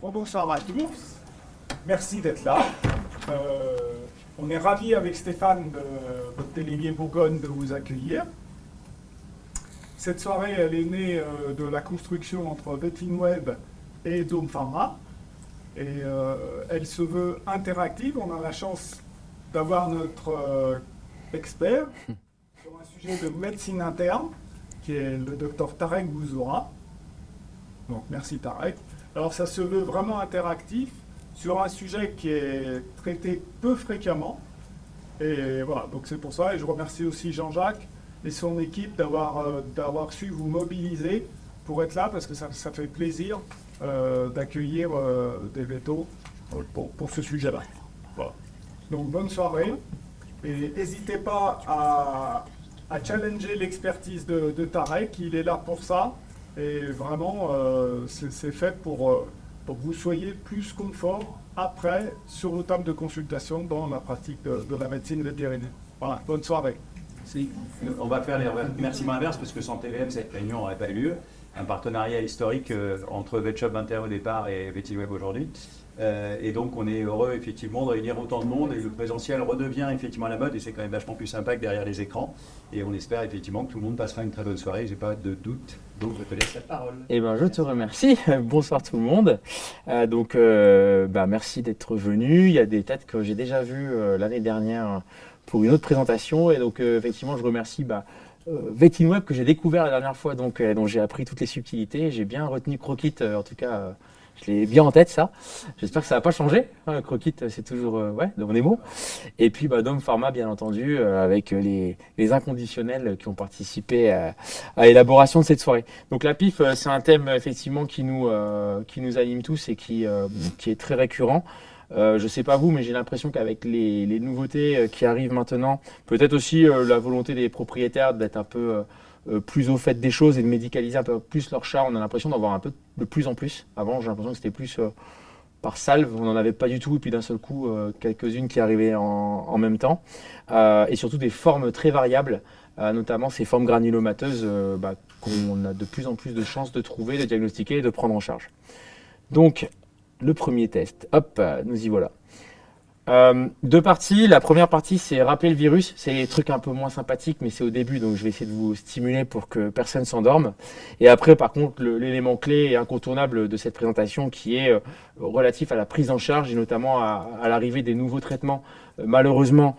Bonsoir à tous. Merci d'être là. On est ravis avec Stéphane de votre délégué Bourgogne de vous accueillir. Cette soirée, elle est née de la construction entre Vetinweb et Dome Pharma. Et elle se veut interactive. On a la chance d'avoir notre expert sur un sujet de médecine interne, qui est le docteur Tarek Bouzoura. Donc merci Tarek. Alors ça se veut vraiment interactif sur un sujet qui est traité peu fréquemment. Et voilà, donc c'est pour ça. Et je remercie aussi Jean-Jacques et son équipe d'avoir su vous mobiliser pour être là, parce que ça fait plaisir d'accueillir des vétos pour ce sujet-là. Voilà. Donc bonne soirée. Et n'hésitez pas à challenger l'expertise de Tarek, il est là pour ça. Et vraiment, c'est fait pour que vous soyez plus confort après sur le table de consultation dans la pratique de la médecine vétérinaire. Voilà, bonne soirée. Si. On va faire les remerciements inverses parce que sans TVM, cette réunion n'aurait pas eu lieu. Un partenariat historique entre VetShop 21 au départ et VetiWeb aujourd'hui. Et donc on est heureux effectivement de réunir autant de monde et le présentiel redevient effectivement à la mode et c'est quand même vachement plus sympa que derrière les écrans. Et on espère effectivement que tout le monde passera une très bonne soirée, j'ai pas de doute. Donc je te laisse la parole. Eh ben, je te remercie. Bonsoir tout le monde. Merci d'être venu. Il y a des têtes que j'ai déjà vues l'année dernière pour une autre présentation. Et donc effectivement, je remercie Vetinweb que j'ai découvert la dernière fois, dont j'ai appris toutes les subtilités. J'ai bien retenu Croquit, en tout cas. Je l'ai bien en tête, ça. J'espère que ça va pas changer. Croquit, c'est toujours dans mes mots. Et puis Dome Pharma, bien entendu, avec les inconditionnels qui ont participé à l'élaboration de cette soirée. Donc la PIF, c'est un thème effectivement qui nous anime tous et qui est très récurrent. Je sais pas vous, mais j'ai l'impression qu'avec les nouveautés qui arrivent maintenant, peut-être aussi la volonté des propriétaires d'être un peu plus au fait des choses et de médicaliser un peu plus leur chat, on a l'impression d'en voir un peu de plus en plus. Avant, j'ai l'impression que c'était plus par salve, on n'en avait pas du tout, et puis d'un seul coup, quelques-unes qui arrivaient en même temps. Et surtout des formes très variables, notamment ces formes granulomateuses qu'on a de plus en plus de chances de trouver, de diagnostiquer et de prendre en charge. Donc, le premier test, hop, nous y voilà. Deux parties. La première partie, c'est rappeler le virus. C'est les trucs un peu moins sympathiques, mais c'est au début, donc je vais essayer de vous stimuler pour que personne s'endorme. Et après, par contre, l'élément clé et incontournable de cette présentation qui est relatif à la prise en charge et notamment à l'arrivée des nouveaux traitements, malheureusement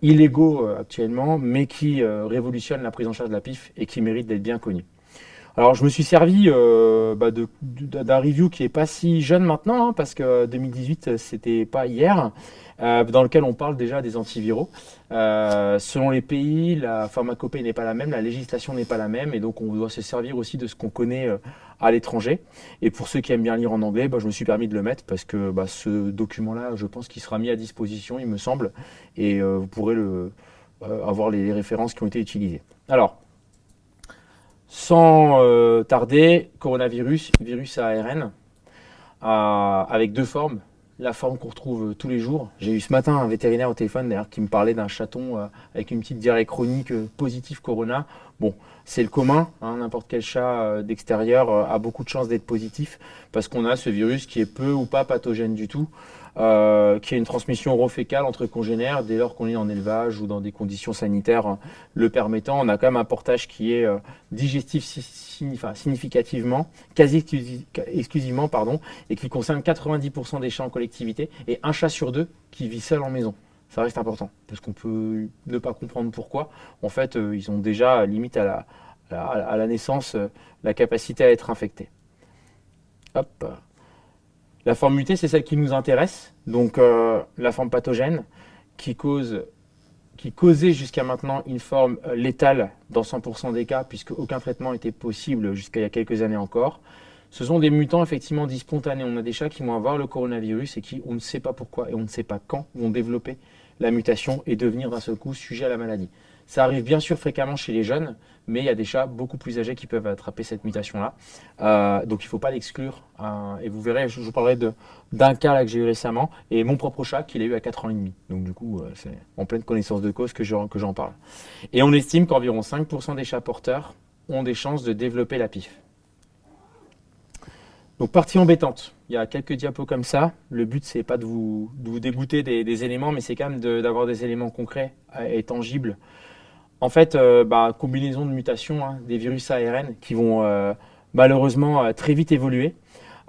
illégaux actuellement, mais qui révolutionnent la prise en charge de la PIF et qui méritent d'être bien connus. Alors, je me suis servi d'un review qui est pas si jeune maintenant, parce que 2018, c'était pas hier, dans lequel on parle déjà des antiviraux. Selon les pays, la pharmacopée n'est pas la même, la législation n'est pas la même, et donc on doit se servir aussi de ce qu'on connaît à l'étranger. Et pour ceux qui aiment bien lire en anglais, je me suis permis de le mettre, parce que ce document-là, je pense qu'il sera mis à disposition, il me semble, et vous pourrez avoir les références qui ont été utilisées. Alors, sans tarder, coronavirus, virus à ARN, avec deux formes. La forme qu'on retrouve tous les jours. J'ai eu ce matin un vétérinaire au téléphone d'ailleurs qui me parlait d'un chaton avec une petite diarrhée chronique positive corona. Bon, c'est le commun, n'importe quel chat d'extérieur a beaucoup de chances d'être positif parce qu'on a ce virus qui est peu ou pas pathogène du tout, qui a une transmission orofécale entre congénères dès lors qu'on est en élevage ou dans des conditions sanitaires le permettant. On a quand même un portage qui est digestif significativement, quasi exclusivement, et qui concerne 90% des chats en collectivité et un chat sur deux qui vit seul en maison. Ça reste important parce qu'on peut ne pas comprendre pourquoi. En fait, ils ont déjà, limite à la naissance, la capacité à être infectés. Hop. La forme mutée, c'est celle qui nous intéresse, donc la forme pathogène qui causait jusqu'à maintenant une forme létale dans 100% des cas, puisque aucun traitement n'était possible jusqu'à il y a quelques années encore. Ce sont des mutants effectivement dits spontanés. On a des chats qui vont avoir le coronavirus et qui, on ne sait pas pourquoi et on ne sait pas quand, vont développer la mutation et devenir d'un seul coup sujet à la maladie. Ça arrive bien sûr fréquemment chez les jeunes, mais il y a des chats beaucoup plus âgés qui peuvent attraper cette mutation-là. Donc il ne faut pas l'exclure. Et vous verrez, je vous parlerai d'un cas là, que j'ai eu récemment, et mon propre chat qui l'a eu à 4 ans et demi. Donc du coup, c'est en pleine connaissance de cause que j'en parle. Et on estime qu'environ 5% des chats porteurs ont des chances de développer la PIF. Donc partie embêtante, il y a quelques diapos comme ça. Le but c'est pas de vous dégoûter des éléments, mais c'est quand même d'avoir des éléments concrets et tangibles. En fait, combinaison de mutations, hein, des virus ARN qui vont malheureusement très vite évoluer.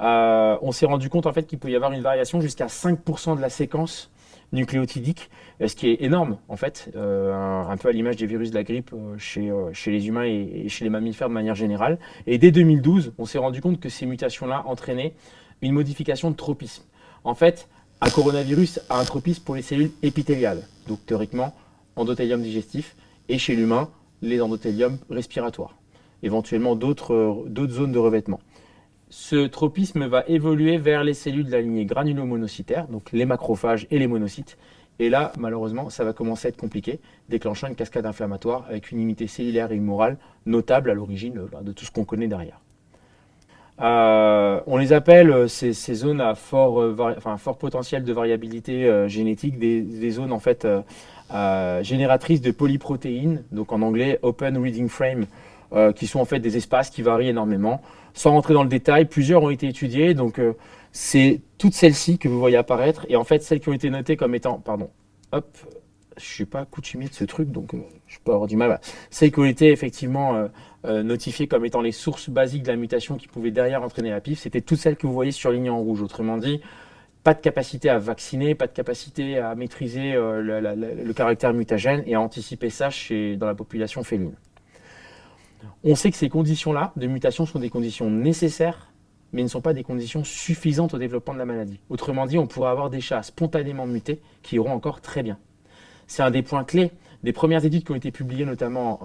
On s'est rendu compte en fait qu'il peut y avoir une variation jusqu'à 5% de la séquence nucléotidique, ce qui est énorme en fait, un peu à l'image des virus de la grippe chez les humains et chez les mammifères de manière générale. Et dès 2012, on s'est rendu compte que ces mutations-là entraînaient une modification de tropisme. En fait, un coronavirus a un tropisme pour les cellules épithéliales, donc théoriquement endothélium digestif, et chez l'humain, les endothéliums respiratoires, éventuellement d'autres zones de revêtement. Ce tropisme va évoluer vers les cellules de la lignée granulomonocytaire, donc les macrophages et les monocytes. Et là, malheureusement, ça va commencer à être compliqué, déclenchant une cascade inflammatoire avec une immunité cellulaire et humorale notable à l'origine de tout ce qu'on connaît derrière. On les appelle ces zones à fort potentiel de variabilité génétique, des zones en fait génératrices de polyprotéines, donc en anglais Open Reading Frame, qui sont en fait des espaces qui varient énormément. Sans rentrer dans le détail, plusieurs ont été étudiés, donc c'est toutes celles-ci que vous voyez apparaître, et en fait celles qui ont été notées comme étant, je suis pas coutumier de ce truc, donc je peux avoir du mal. Celles qui ont été effectivement notifiées comme étant les sources basiques de la mutation qui pouvaient derrière entraîner la PIF, c'était toutes celles que vous voyez surlignées en rouge. Autrement dit, pas de capacité à vacciner, pas de capacité à maîtriser le caractère mutagène et à anticiper ça dans la population féline. On sait que ces conditions-là de mutation sont des conditions nécessaires, mais ne sont pas des conditions suffisantes au développement de la maladie. Autrement dit, on pourrait avoir des chats spontanément mutés qui iront encore très bien. C'est un des points clés des premières études qui ont été publiées notamment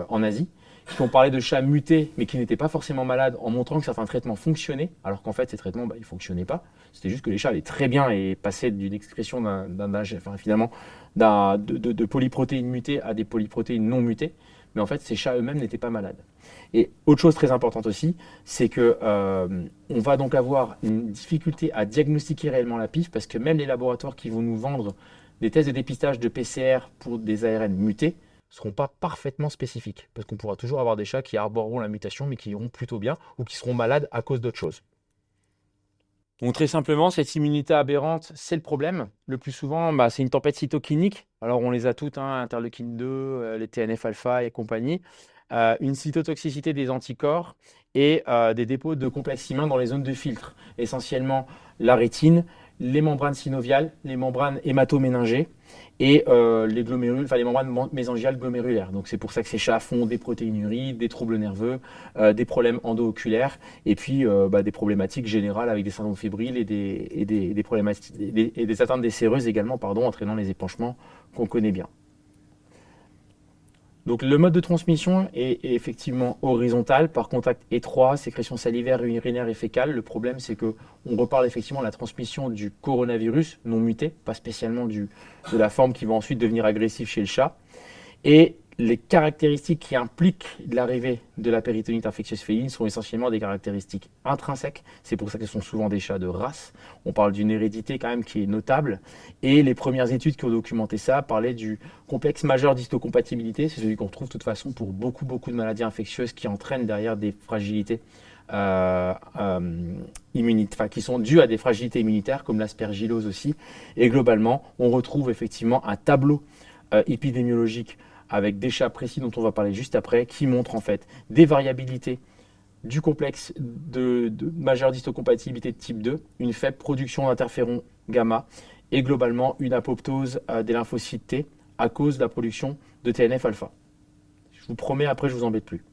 en Asie, qui ont parlé de chats mutés mais qui n'étaient pas forcément malades, en montrant que certains traitements fonctionnaient, alors qu'en fait ces traitements ils ne fonctionnaient pas. C'était juste que les chats allaient très bien et passaient d'une expression de polyprotéines mutées à des polyprotéines non mutées. Mais en fait, ces chats eux-mêmes n'étaient pas malades. Et autre chose très importante aussi, c'est que on va donc avoir une difficulté à diagnostiquer réellement la PIF, parce que même les laboratoires qui vont nous vendre des tests de dépistage de PCR pour des ARN mutés ne seront pas parfaitement spécifiques, parce qu'on pourra toujours avoir des chats qui arboreront la mutation, mais qui iront plutôt bien, ou qui seront malades à cause d'autre chose. Donc très simplement, cette immunité aberrante, c'est le problème. Le plus souvent, c'est une tempête cytokinique. Alors on les a toutes, interleukine 2, les TNF-alpha et compagnie. Une cytotoxicité des anticorps et des dépôts de complexes immuns dans les zones de filtre. Essentiellement la rétine, les membranes synoviales, les membranes hématoméningées et les glomérules, les membranes mésangiales glomérulaires. Donc c'est pour ça que ces chats font des protéinuries, des troubles nerveux, des problèmes endo-oculaires et puis des problématiques générales avec des syndromes fébriles et des problématiques et des atteintes des séreuses également, entraînant les épanchements qu'on connaît bien. Donc le mode de transmission est effectivement horizontal, par contact étroit, sécrétion salivaire, urinaire et fécale. Le problème, c'est qu'on reparle effectivement de la transmission du coronavirus non muté, pas spécialement de la forme qui va ensuite devenir agressive chez le chat. Et les caractéristiques qui impliquent l'arrivée de la péritonite infectieuse féline sont essentiellement des caractéristiques intrinsèques. C'est pour ça que ce sont souvent des chats de race. On parle d'une hérédité quand même qui est notable. Et les premières études qui ont documenté ça parlaient du complexe majeur d'histocompatibilité. C'est celui qu'on retrouve de toute façon pour beaucoup de maladies infectieuses qui entraînent derrière des fragilités qui sont dues à des fragilités immunitaires comme l'aspergillose aussi. Et globalement, on retrouve effectivement un tableau épidémiologique avec des chats précis dont on va parler juste après, qui montrent en fait des variabilités du complexe de majeure d'histocompatibilité de type 2, une faible production d'interféron gamma et globalement une apoptose des lymphocytes T à cause de la production de TNF-alpha. Je vous promets, après je vous embête plus.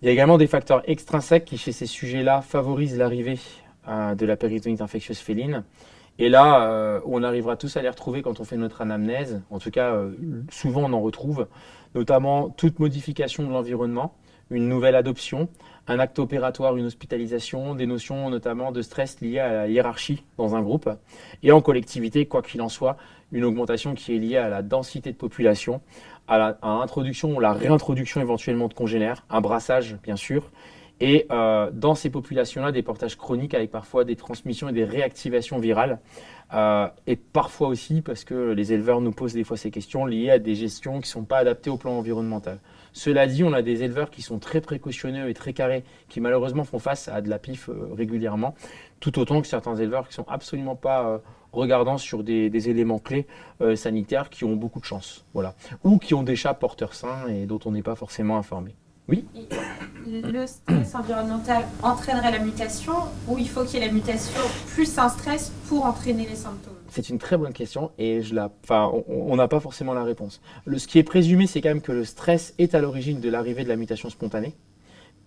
Il y a également des facteurs extrinsèques qui, chez ces sujets-là, favorisent l'arrivée de la péritonite infectieuse féline. Et là, on arrivera tous à les retrouver quand on fait notre anamnèse. En tout cas, souvent on en retrouve, notamment toute modification de l'environnement, une nouvelle adoption, un acte opératoire, une hospitalisation, des notions notamment de stress liées à la hiérarchie dans un groupe. Et en collectivité, quoi qu'il en soit, une augmentation qui est liée à la densité de population, à l'introduction ou la réintroduction éventuellement de congénères, un brassage bien sûr, Et dans ces populations-là, des portages chroniques avec parfois des transmissions et des réactivations virales. Et parfois aussi parce que les éleveurs nous posent des fois ces questions liées à des gestions qui ne sont pas adaptées au plan environnemental. Cela dit, on a des éleveurs qui sont très précautionneux et très carrés, qui malheureusement font face à de la PIF régulièrement, tout autant que certains éleveurs qui ne sont absolument pas regardants sur des éléments clés sanitaires qui ont beaucoup de chance, voilà. Ou qui ont des chats porteurs sains et dont on n'est pas forcément informé. Oui. Le stress environnemental entraînerait la mutation ou il faut qu'il y ait la mutation plus un stress pour entraîner les symptômes? C'est une très bonne question et on n'a pas forcément la réponse. Ce qui est présumé, c'est quand même que le stress est à l'origine de l'arrivée de la mutation spontanée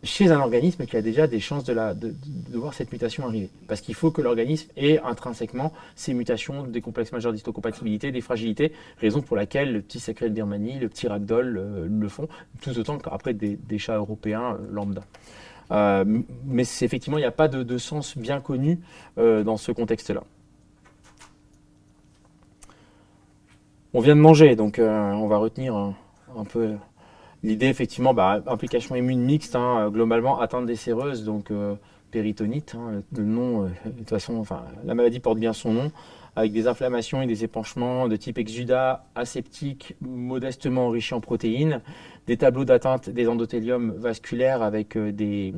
chez un organisme qui a déjà des chances de voir cette mutation arriver. Parce qu'il faut que l'organisme ait intrinsèquement ces mutations, des complexes majeurs d'histocompatibilité, des fragilités, raison pour laquelle le petit sacré de Birmanie, le petit ragdoll le font, tout autant qu'après des chats européens lambda. Mais effectivement, il n'y a pas de sens bien connu dans ce contexte-là. On vient de manger, donc on va retenir un peu l'idée, effectivement, implication immune mixte, globalement atteinte des séreuses, donc péritonite, le nom, de toute façon, la maladie porte bien son nom, avec des inflammations et des épanchements de type exudat, aseptique, modestement enrichi en protéines, des tableaux d'atteinte des endothéliums vasculaires avec des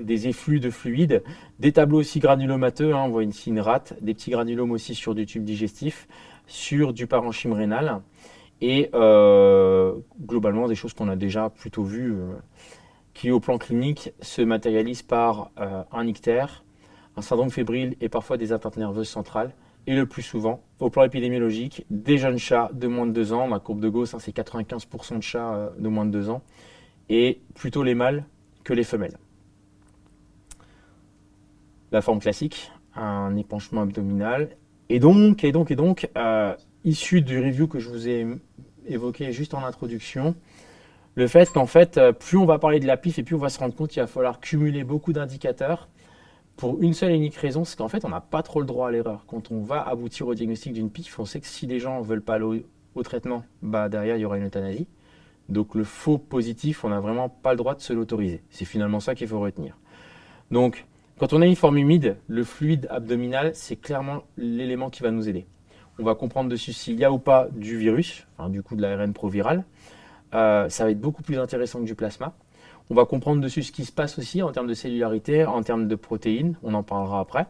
efflux de fluides, des tableaux aussi granulomateux, on voit ici une rate, des petits granulomes aussi sur du tube digestif, sur du parenchyme rénal, et globalement des choses qu'on a déjà plutôt vues, qui au plan clinique se matérialisent par un ictère, un syndrome fébrile et parfois des atteintes nerveuses centrales, et le plus souvent, au plan épidémiologique, des jeunes chats de moins de 2 ans, ma courbe de Gauss, c'est 95% de chats de moins de 2 ans, et plutôt les mâles que les femelles. La forme classique, un épanchement abdominal, et donc, issu du review que je vous ai évoqué juste en introduction, le fait qu'en fait, plus on va parler de la PIF et plus on va se rendre compte qu'il va falloir cumuler beaucoup d'indicateurs pour une seule et unique raison, c'est qu'en fait, on n'a pas trop le droit à l'erreur. Quand on va aboutir au diagnostic d'une PIF, on sait que si les gens ne veulent pas aller au traitement, derrière, il y aura une euthanasie. Donc le faux positif, on n'a vraiment pas le droit de se l'autoriser. C'est finalement ça qu'il faut retenir. Donc, quand on a une forme humide, le fluide abdominal, c'est clairement l'élément qui va nous aider. On va comprendre dessus s'il y a ou pas du virus, du coup de l'ARN proviral. Ça va être beaucoup plus intéressant que du plasma. On va comprendre dessus ce qui se passe aussi en termes de cellularité, en termes de protéines. On en parlera après.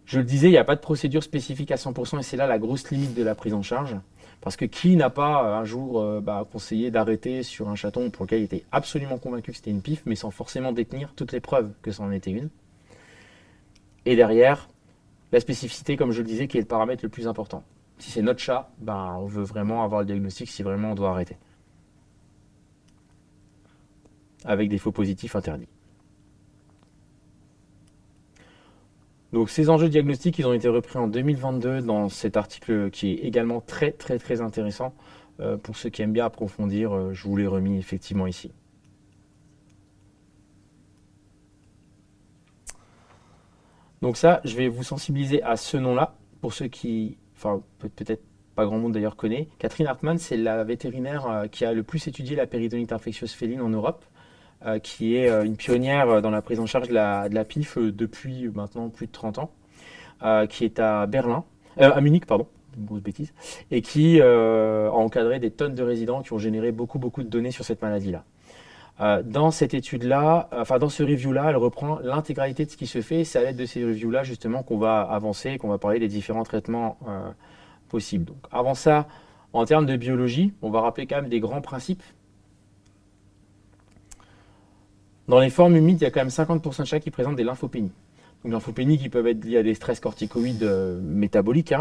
Je le disais, il n'y a pas de procédure spécifique à 100% et c'est là la grosse limite de la prise en charge. Parce que qui n'a pas un jour conseillé d'arrêter sur un chaton pour lequel il était absolument convaincu que c'était une PIF, mais sans forcément détenir toutes les preuves que ça en était une. Et derrière, la spécificité, comme je le disais, qui est le paramètre le plus important. Si c'est notre chat, on veut vraiment avoir le diagnostic si vraiment on doit arrêter. Avec des faux positifs interdits. Donc ces enjeux diagnostiques, ils ont été repris en 2022 dans cet article qui est également très très très intéressant. Pour ceux qui aiment bien approfondir, je vous l'ai remis effectivement ici. Donc ça, je vais vous sensibiliser à ce nom-là, pour ceux qui, peut-être pas grand monde d'ailleurs connaît. Catherine Hartmann, c'est la vétérinaire qui a le plus étudié la péritonite infectieuse féline en Europe, qui est une pionnière dans la prise en charge de la PIF depuis maintenant plus de 30 ans, qui est à Munich, pardon, une grosse bêtise, et qui a encadré des tonnes de résidents qui ont généré beaucoup de données sur cette maladie-là. Dans cette étude-là, dans ce review-là, elle reprend l'intégralité de ce qui se fait. C'est à l'aide de ces reviews-là, justement, qu'on va avancer et qu'on va parler des différents traitements possibles. Donc, avant ça, en termes de biologie, on va rappeler quand même des grands principes. Dans les formes humides, il y a quand même 50% de chats qui présentent des lymphopénies. Donc, lymphopénies qui peuvent être liées à des stress corticoïdes métaboliques,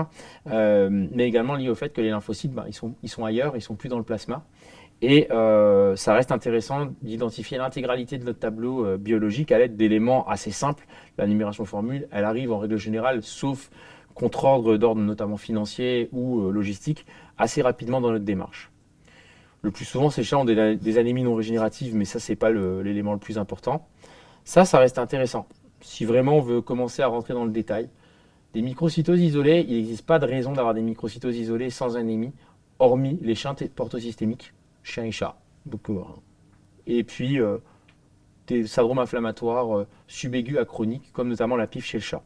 mais également liées au fait que les lymphocytes, ils sont ailleurs, ils ne sont plus dans le plasma. Et ça reste intéressant d'identifier l'intégralité de notre tableau biologique à l'aide d'éléments assez simples. La numération formule, elle arrive en règle générale, sauf contre-ordre d'ordre notamment financier ou logistique, assez rapidement dans notre démarche. Le plus souvent, ces chats ont des anémies non régénératives, mais ça, c'est pas l'élément le plus important. Ça reste intéressant. Si vraiment on veut commencer à rentrer dans le détail, des microcytoses isolées, il n'existe pas de raison d'avoir des microcytoses isolées sans anémie, hormis les chiens portosystémiques, chiens et chats. Donc, et puis des syndromes inflammatoires subaigus à chroniques, comme notamment la PIF chez le chat.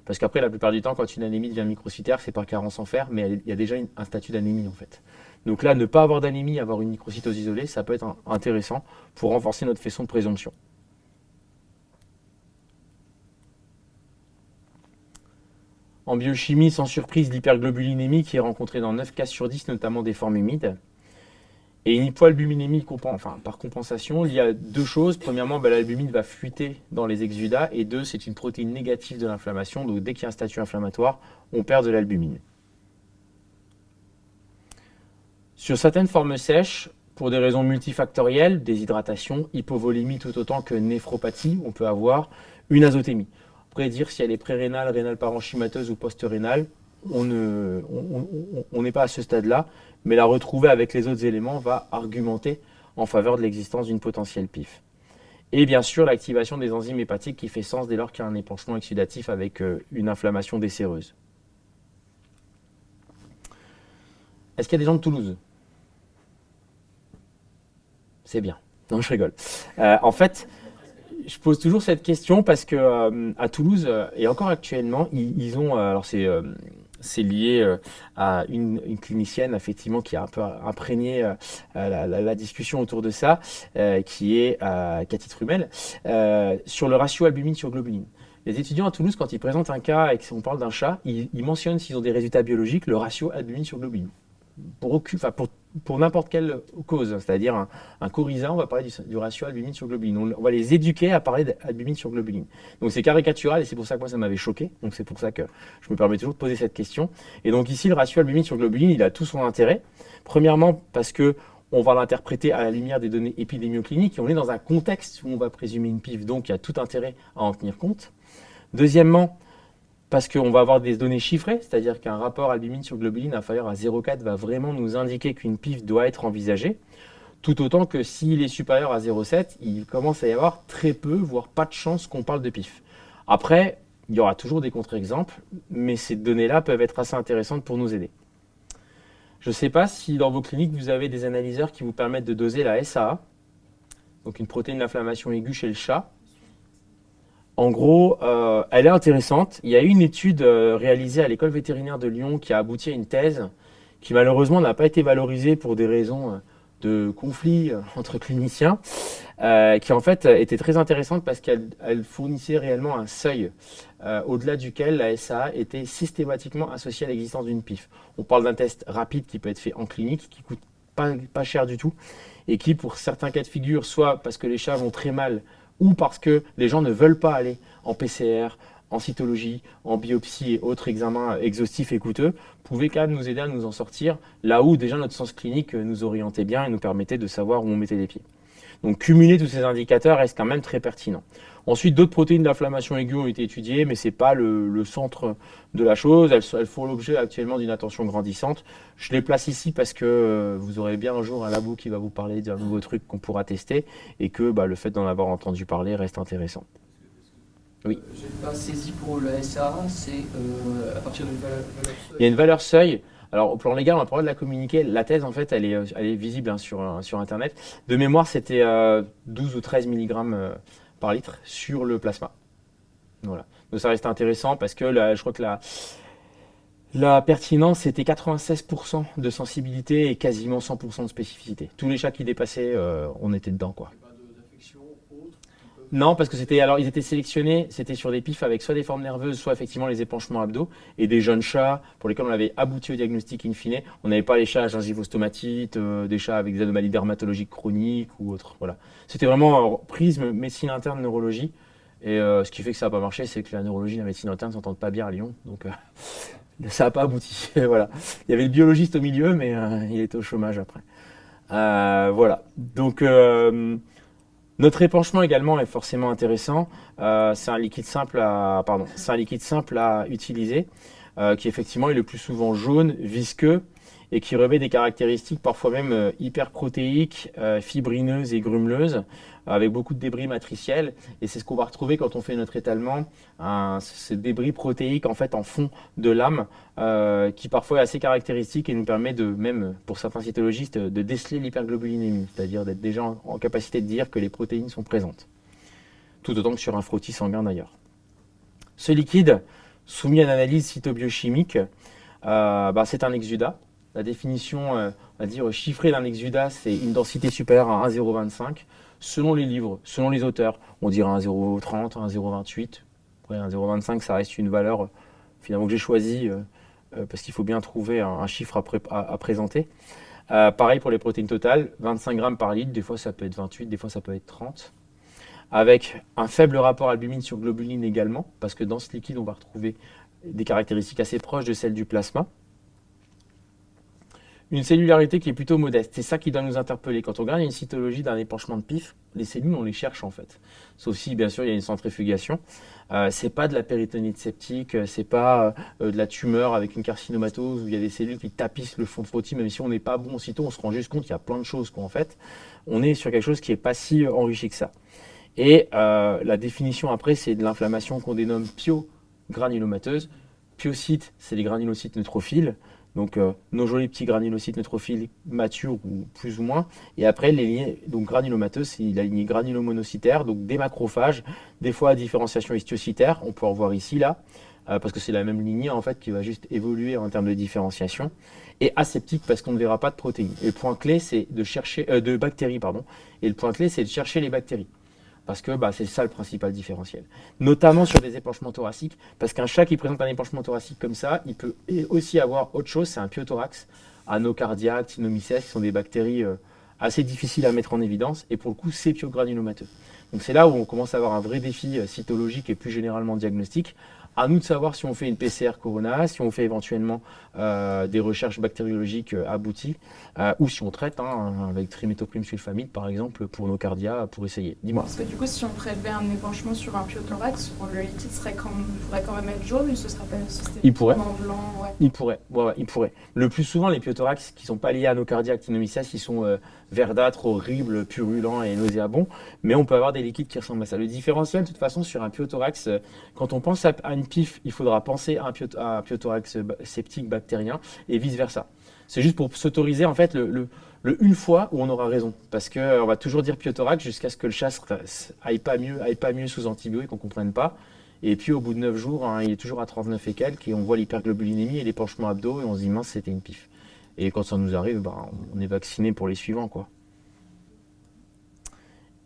Parce qu'après, la plupart du temps, quand une anémie devient microcytaire, c'est par carence en fer, mais il y a déjà un statut d'anémie en fait. Donc là, ne pas avoir d'anémie, avoir une microcytose isolée, ça peut être intéressant pour renforcer notre faisceau de présomption. En biochimie, sans surprise, l'hyperglobulinémie qui est rencontrée dans 9 cas sur 10, notamment des formes humides. Et une hypoalbuminémie par compensation, il y a deux choses. Premièrement, l'albumine va fuiter dans les exudats. Et deux, c'est une protéine négative de l'inflammation. Donc dès qu'il y a un statut inflammatoire, on perd de l'albumine. Sur certaines formes sèches, pour des raisons multifactorielles, déshydratation, hypovolémie tout autant que néphropathie, on peut avoir une azotémie. Après, dire si elle est pré-rénale, rénale parenchymateuse ou post-rénale, on n'est pas à ce stade-là, mais la retrouver avec les autres éléments va argumenter en faveur de l'existence d'une potentielle PIF. Et bien sûr, l'activation des enzymes hépatiques qui fait sens dès lors qu'il y a un épanchement exsudatif avec une inflammation déséreuse. Est-ce qu'il y a des gens de Toulouse? C'est bien. Non, je rigole. En fait, je pose toujours cette question parce que à Toulouse, et encore actuellement, ils ont... alors c'est lié à une clinicienne, effectivement, qui a un peu imprégné la discussion autour de ça, qui est Cathy Trumel, sur le ratio albumine sur globuline. Les étudiants à Toulouse, quand ils présentent un cas et qu'on parle d'un chat, ils mentionnent, s'ils ont des résultats biologiques, le ratio albumine sur globuline. Pour n'importe quelle cause, c'est-à-dire un coryza, on va parler du ratio albumine sur globuline. On va les éduquer à parler d'albumine sur globuline. Donc c'est caricatural et c'est pour ça que moi ça m'avait choqué. Donc c'est pour ça que je me permets toujours de poser cette question. Et donc ici le ratio albumine sur globuline, il a tout son intérêt. Premièrement parce que on va l'interpréter à la lumière des données épidémiocliniques et on est dans un contexte où on va présumer une PIF, donc il y a tout intérêt à en tenir compte. Deuxièmement, parce qu'on va avoir des données chiffrées, c'est-à-dire qu'un rapport albumine sur globuline inférieur à 0,4 va vraiment nous indiquer qu'une PIF doit être envisagée, tout autant que s'il est supérieur à 0,7, il commence à y avoir très peu, voire pas de chance qu'on parle de PIF. Après, il y aura toujours des contre-exemples, mais ces données-là peuvent être assez intéressantes pour nous aider. Je ne sais pas si dans vos cliniques, vous avez des analyseurs qui vous permettent de doser la SAA, donc une protéine d'inflammation aiguë chez le chat. En gros, elle est intéressante. Il y a eu une étude réalisée à l'école vétérinaire de Lyon qui a abouti à une thèse qui malheureusement n'a pas été valorisée pour des raisons de conflit entre cliniciens, qui en fait était très intéressante parce qu'elle fournissait réellement un seuil au-delà duquel la SAA était systématiquement associée à l'existence d'une PIF. On parle d'un test rapide qui peut être fait en clinique, qui coûte pas cher du tout, et qui pour certains cas de figure, soit parce que les chats vont très mal, ou parce que les gens ne veulent pas aller en PCR, en cytologie, en biopsie et autres examens exhaustifs et coûteux, pouvaient quand même nous aider à nous en sortir, là où déjà notre sens clinique nous orientait bien et nous permettait de savoir où on mettait les pieds. Donc cumuler tous ces indicateurs reste quand même très pertinent. Ensuite, d'autres protéines d'inflammation aiguë ont été étudiées, mais ce n'est pas le centre de la chose. Elles font l'objet actuellement d'une attention grandissante. Je les place ici parce que vous aurez bien un jour un labo qui va vous parler d'un nouveau truc qu'on pourra tester et que le fait d'en avoir entendu parler reste intéressant. Oui. Je n'ai pas saisi pour la SAA, c'est à partir d'une valeur seuil. Il y a une valeur seuil. Alors, au plan légal, on va pas de la communiquer. La thèse, en fait, elle est visible sur Internet. De mémoire, c'était 12 ou 13 mg par litre sur le plasma. Voilà. Donc, ça reste intéressant parce que je crois que la pertinence, c'était 96% de sensibilité et quasiment 100% de spécificité. Tous les chats qui dépassaient, on était dedans, quoi. Non, parce que ils étaient sélectionnés, c'était sur des PIF avec soit des formes nerveuses, soit effectivement les épanchements abdos, et des jeunes chats pour lesquels on avait abouti au diagnostic in fine. On n'avait pas les chats à gingivostomatite, des chats avec des anomalies dermatologiques chroniques ou autres. Voilà. C'était vraiment prisme médecine interne neurologie, et ce qui fait que ça n'a pas marché, c'est que la neurologie et la médecine interne ne s'entendent pas bien à Lyon, donc ça n'a pas abouti. Voilà. Il y avait le biologiste au milieu, mais il était au chômage après. Voilà. Donc notre épanchement également est forcément intéressant. C'est un liquide simple à utiliser, qui effectivement est le plus souvent jaune, visqueux et qui revêt des caractéristiques parfois même hyperprotéiques, fibrineuses et grumeleuses, avec beaucoup de débris matriciels. Et c'est ce qu'on va retrouver quand on fait notre étalement, ces débris protéiques en fait en fond de lame, qui parfois est assez caractéristique et nous permet de, même pour certains cytologistes, de déceler l'hyperglobulinémie, c'est-à-dire d'être déjà en capacité de dire que les protéines sont présentes. Tout autant que sur un frottis sanguin d'ailleurs. Ce liquide, soumis à une analyse cytobiochimique, c'est un exudat. La définition, on va dire, chiffrée d'un exudat, c'est une densité supérieure à 1,025. Selon les livres, selon les auteurs, on dirait 1,030, 1,028. Après, 1,025, ça reste une valeur finalement que j'ai choisie parce qu'il faut bien trouver un chiffre à présenter. Pareil pour les protéines totales, 25 grammes par litre, des fois ça peut être 28, des fois ça peut être 30. Avec un faible rapport albumine sur globuline également, parce que dans ce liquide, on va retrouver des caractéristiques assez proches de celles du plasma. Une cellularité qui est plutôt modeste, c'est ça qui doit nous interpeller. Quand on regarde une cytologie d'un épanchement de pif, les cellules, on les cherche en fait. Sauf si, bien sûr, il y a une centrifugation. C'est pas de la péritonite septique, c'est pas de la tumeur avec une carcinomatose où il y a des cellules qui tapissent le fond de frottis, même si on n'est pas bon aussitôt, on se rend juste compte qu'il y a plein de choses qu'en fait, on est sur quelque chose qui n'est pas si enrichi que ça. Et la définition après, c'est de l'inflammation qu'on dénomme pyogranulomateuse. Pyocytes, c'est les granulocytes neutrophiles. Donc nos jolis petits granulocytes neutrophiles matures ou plus ou moins. Et après, les lignées, donc granulomateuses, c'est la lignée granulomonocytaire, donc des macrophages, des fois à différenciation histiocytaire, on peut en voir ici, là, parce que c'est la même lignée en fait qui va juste évoluer en termes de différenciation. Et aseptique parce qu'on ne verra pas de protéines. Et le point clé, c'est de chercher, de bactéries, pardon. Et le point clé, c'est de chercher les bactéries. Parce que c'est ça le principal différentiel. Notamment sur des épanchements thoraciques, parce qu'un chat qui présente un épanchement thoracique comme ça, il peut aussi avoir autre chose, c'est un pyothorax, anocardiaque, Ctinomyces, qui sont des bactéries assez difficiles à mettre en évidence, et pour le coup, c'est pyogranulomateux. Donc c'est là où on commence à avoir un vrai défi cytologique et plus généralement diagnostique. À nous de savoir si on fait une PCR corona, si on fait éventuellement des recherches bactériologiques abouties, ou si on traite avec triméthoprim sulfamide par exemple pour nos cardias pour essayer. Dis-moi. Parce que du coup, si on prélevait un épanchement sur un pyothorax, le liquide pourrait quand même être jaune, ou ce serait pas Il pourrait. Blanc, ouais. Il pourrait, il pourrait. Le plus souvent, les pyothorax qui ne sont pas liés à nos cardiaques Ctinomyces, ils sont verdâtres, horribles, purulents et nauséabonds, mais on peut avoir des liquides qui ressemblent à ça. Le différentiel, de toute façon, sur un pyothorax, quand on pense à une PIF, il faudra penser à un pyothorax septique bactérien et vice-versa. C'est juste pour s'autoriser en fait le une fois où on aura raison, parce que on va toujours dire pyothorax jusqu'à ce que le chat aille pas mieux sous antibio et qu'on comprenne pas. Et puis au bout de 9 jours, il est toujours à 39 et quelques, et on voit l'hyperglobulinémie et l'épanchement abdo, et on se dit mince, c'était une PIF. Et quand ça nous arrive, on est vacciné pour les suivants, quoi.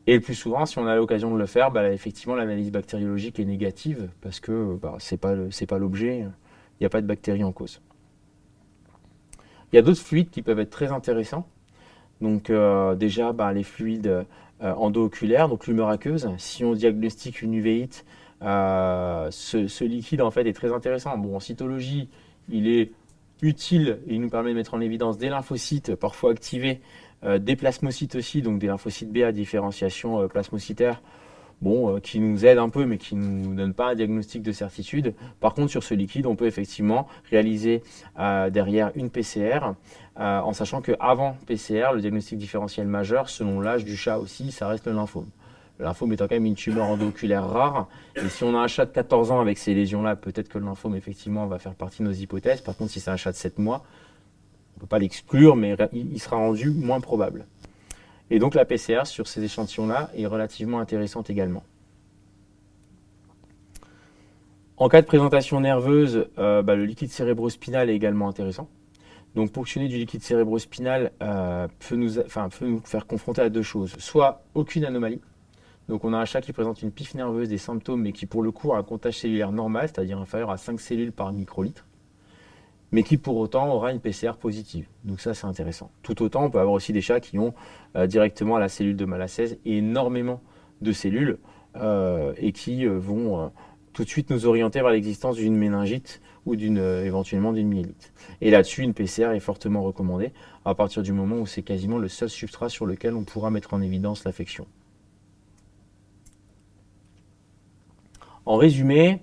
Et le plus souvent, si on a l'occasion de le faire, effectivement, l'analyse bactériologique est négative, parce que c'est pas l'objet, il n'y a pas de bactéries en cause. Il y a d'autres fluides qui peuvent être très intéressants. Donc déjà, les fluides endo-oculaires, donc l'humeur aqueuse. Si on diagnostique une uvéite, ce liquide en fait est très intéressant. Bon, en cytologie, il est utile et il nous permet de mettre en évidence des lymphocytes parfois activés, des plasmocytes aussi, donc des lymphocytes B à différenciation plasmocytaire, qui nous aident un peu mais qui ne nous donnent pas un diagnostic de certitude. Par contre, sur ce liquide, on peut effectivement réaliser derrière une PCR, en sachant qu'avant PCR, le diagnostic différentiel majeur, selon l'âge du chat aussi, ça reste le lymphome. Le lymphome étant quand même une tumeur endo-oculaire rare. Et si on a un chat de 14 ans avec ces lésions-là, peut-être que le lymphome, effectivement, va faire partie de nos hypothèses. Par contre, si c'est un chat de 7 mois, on ne peut pas l'exclure, mais il sera rendu moins probable. Et donc la PCR sur ces échantillons-là est relativement intéressante également. En cas de présentation nerveuse, le liquide cérébrospinal est également intéressant. Donc ponctionner du liquide cérébrospinal peut nous faire confronter à deux choses. Soit aucune anomalie. Donc on a un chat qui présente une PIF nerveuse, des symptômes, mais qui pour le coup a un comptage cellulaire normal, c'est-à-dire inférieur à 5 cellules par microlitre, mais qui pour autant aura une PCR positive. Donc ça c'est intéressant. Tout autant on peut avoir aussi des chats qui ont directement à la cellule de Malassez énormément de cellules et qui vont tout de suite nous orienter vers l'existence d'une méningite ou éventuellement d'une myélite. Et là-dessus, une PCR est fortement recommandée à partir du moment où c'est quasiment le seul substrat sur lequel on pourra mettre en évidence l'affection. En résumé,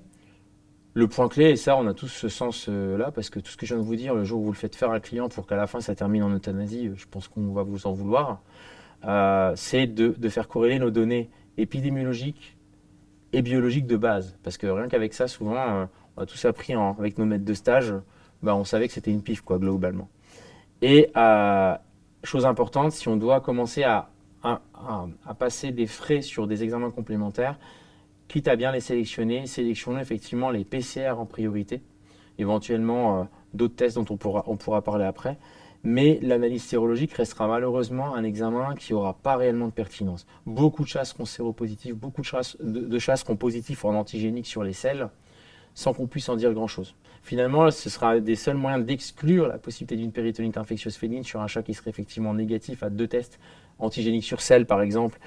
Le point clé, et ça, on a tous ce sens-là, parce que tout ce que je viens de vous dire, le jour où vous le faites faire à un client pour qu'à la fin ça termine en euthanasie, je pense qu'on va vous en vouloir, c'est de faire corréler nos données épidémiologiques et biologiques de base. Parce que rien qu'avec ça, souvent, on a tous appris avec nos maîtres de stage, on savait que c'était une pif, quoi, globalement. Et chose importante, si on doit commencer à passer des frais sur des examens complémentaires, quitte à bien les sélectionnons effectivement les PCR en priorité, éventuellement d'autres tests dont on pourra parler après, mais l'analyse sérologique restera malheureusement un examen qui n'aura pas réellement de pertinence. Beaucoup de chats seront séropositifs, beaucoup de chats seront positifs en antigénique sur les selles, sans qu'on puisse en dire grand-chose. Finalement, ce sera des seuls moyens d'exclure la possibilité d'une péritonite infectieuse féline sur un chat qui serait effectivement négatif à 2 tests antigéniques sur selle, par exemple,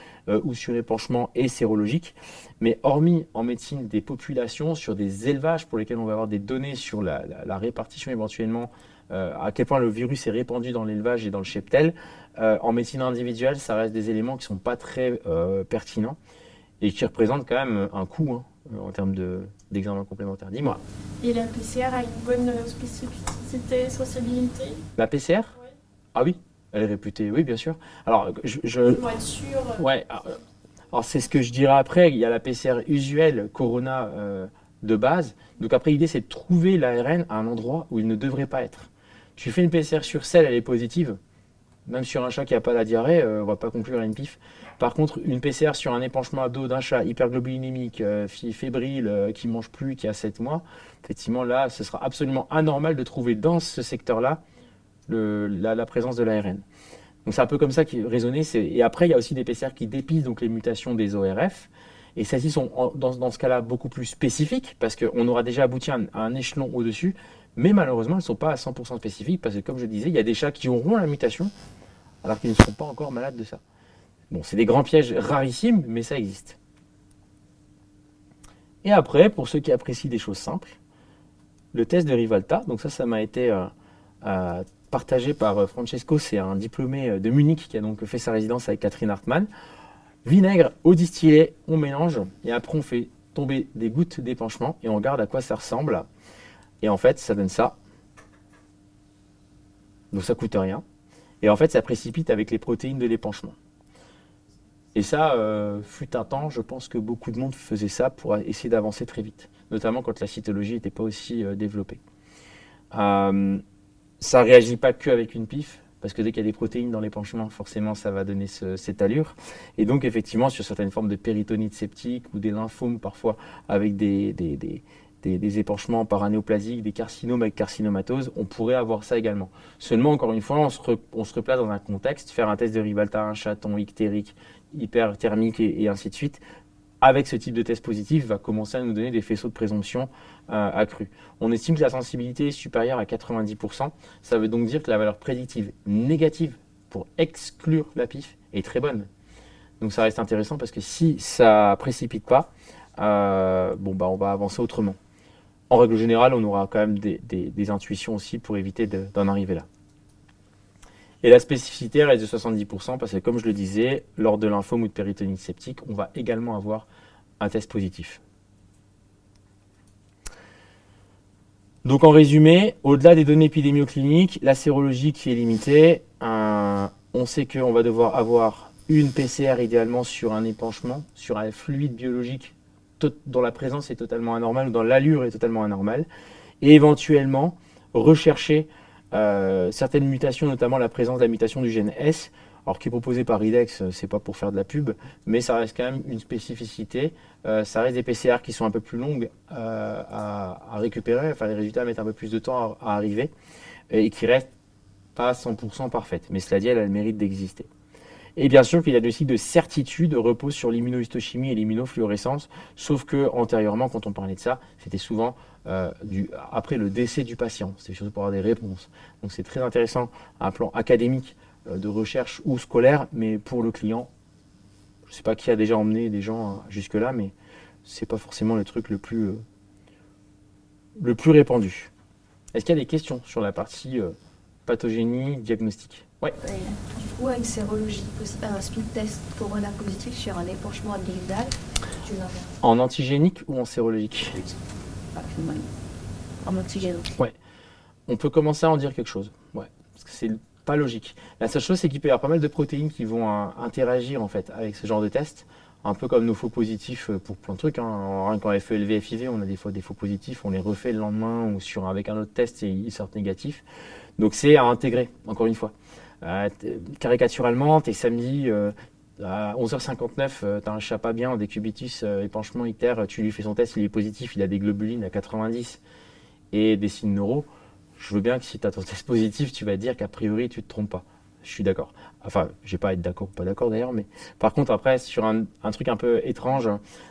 ou sur épanchement et sérologique. Mais hormis en médecine des populations, sur des élevages pour lesquels on va avoir des données sur la répartition éventuellement, à quel point le virus est répandu dans l'élevage et dans le cheptel, en médecine individuelle, ça reste des éléments qui ne sont pas très pertinents et qui représentent quand même un coût en termes d'examen complémentaire. Dis-moi. Et la PCR a une bonne spécificité, sociabilité? La PCR? Oui. Ah oui, elle est réputée, oui, bien sûr. Alors, Pour être sûr. Ouais, alors c'est ce que je dirais après. Il y a la PCR usuelle Corona de base. Donc après, l'idée, c'est de trouver l'ARN à un endroit où il ne devrait pas être. Tu fais une PCR sur selle, elle est positive. Même sur un chat qui n'a pas la diarrhée, on ne va pas conclure à une pif. Par contre, une PCR sur un épanchement abdo d'un chat hyperglobulinémique, fébrile, qui ne mange plus, qui a 7 mois, effectivement, là, ce sera absolument anormal de trouver dans ce secteur-là la présence de l'ARN. Donc c'est un peu comme ça qu'il raisonnait. Et après, il y a aussi des PCR qui dépistent donc les mutations des ORF. Et celles-ci sont, dans ce cas-là, beaucoup plus spécifiques, parce qu'on aura déjà abouti à un échelon au-dessus. Mais malheureusement, elles ne sont pas à 100% spécifiques, parce que comme je disais, il y a des chats qui auront la mutation, alors qu'ils ne seront pas encore malades de ça. Bon, c'est des grands pièges rarissimes, mais ça existe. Et après, pour ceux qui apprécient des choses simples, le test de Rivalta, donc ça m'a été partagé par Francesco, c'est un diplômé de Munich qui a donc fait sa résidence avec Catherine Hartmann. Vinaigre, eau distillée, on mélange, et après on fait tomber des gouttes d'épanchement, et on regarde à quoi ça ressemble. Et en fait, ça donne ça. Donc ça coûte rien. Et en fait, ça précipite avec les protéines de l'épanchement. Et ça, fut un temps, je pense que beaucoup de monde faisait ça pour essayer d'avancer très vite, notamment quand la cytologie n'était pas aussi développée. Ça ne réagit pas qu'avec une pif, parce que dès qu'il y a des protéines dans l'épanchement, forcément, ça va donner cette allure. Et donc, effectivement, sur certaines formes de péritonite septique ou des lymphomes, parfois avec des épanchements paranéoplasiques, des carcinomes avec carcinomatose, on pourrait avoir ça également. Seulement, encore une fois, on se replace dans un contexte, faire un test de Rivalta, un chaton ictérique, hyperthermique et ainsi de suite, avec ce type de test positif, va commencer à nous donner des faisceaux de présomption accrus. On estime que la sensibilité est supérieure à 90%. Ça veut donc dire que la valeur prédictive négative pour exclure la PIF est très bonne. Donc ça reste intéressant parce que si ça ne précipite pas, on va avancer autrement. En règle générale, on aura quand même des intuitions aussi pour éviter d'en arriver là. Et la spécificité reste de 70% parce que, comme je le disais, lors de lymphome ou de péritonite septique, on va également avoir un test positif. Donc en résumé, au-delà des données épidémiocliniques, la sérologie qui est limitée, on sait qu'on va devoir avoir une PCR idéalement sur un épanchement, sur un fluide biologique dont la présence est totalement anormale ou dont l'allure est totalement anormale, et éventuellement rechercher certaines mutations, notamment la présence de la mutation du gène S, alors qui est proposée par IDEX, c'est pas pour faire de la pub, mais ça reste quand même une spécificité. Ça reste des PCR qui sont un peu plus longues à récupérer, enfin les résultats mettent un peu plus de temps à arriver, et qui restent pas 100% parfaites. Mais cela dit, elle a le mérite d'exister. Et bien sûr qu'il y a des cycles de certitude repose sur l'immunohistochimie et l'immunofluorescence, sauf que antérieurement, quand on parlait de ça, c'était souvent après le décès du patient. C'était surtout pour avoir des réponses. Donc c'est très intéressant à un plan académique de recherche ou scolaire, mais pour le client, je ne sais pas qui a déjà emmené des gens jusque-là, mais c'est pas forcément le truc le plus répandu. Est-ce qu'il y a des questions sur la partie pathogénie, diagnostic? Ouais. Du coup, avec sérologie, un speed test corona positif sur un épanchement abdominal, En antigénique ou en sérologique? On peut commencer à en dire quelque chose. Ouais, parce que c'est pas logique. La seule chose, c'est qu'il peut y avoir pas mal de protéines qui vont interagir en fait avec ce genre de test. Un peu comme nos faux positifs pour plein de trucs. Rien qu'en FELV, FIV, on a des fois des faux positifs, on les refait le lendemain ou avec un autre test et ils sortent négatifs. Donc c'est à intégrer, encore une fois. Caricaturalement, t'es samedi à 11h59, t'as un chat pas bien, décubitus, épanchement ictère, tu lui fais son test, il est positif, il a des globulines à 90 et des signes neuro. Je veux bien que si tu as ton test positif, tu vas dire qu'a priori tu te trompes pas. Je suis d'accord. Enfin, je vais pas être d'accord ou pas d'accord d'ailleurs, mais par contre après sur un truc un peu étrange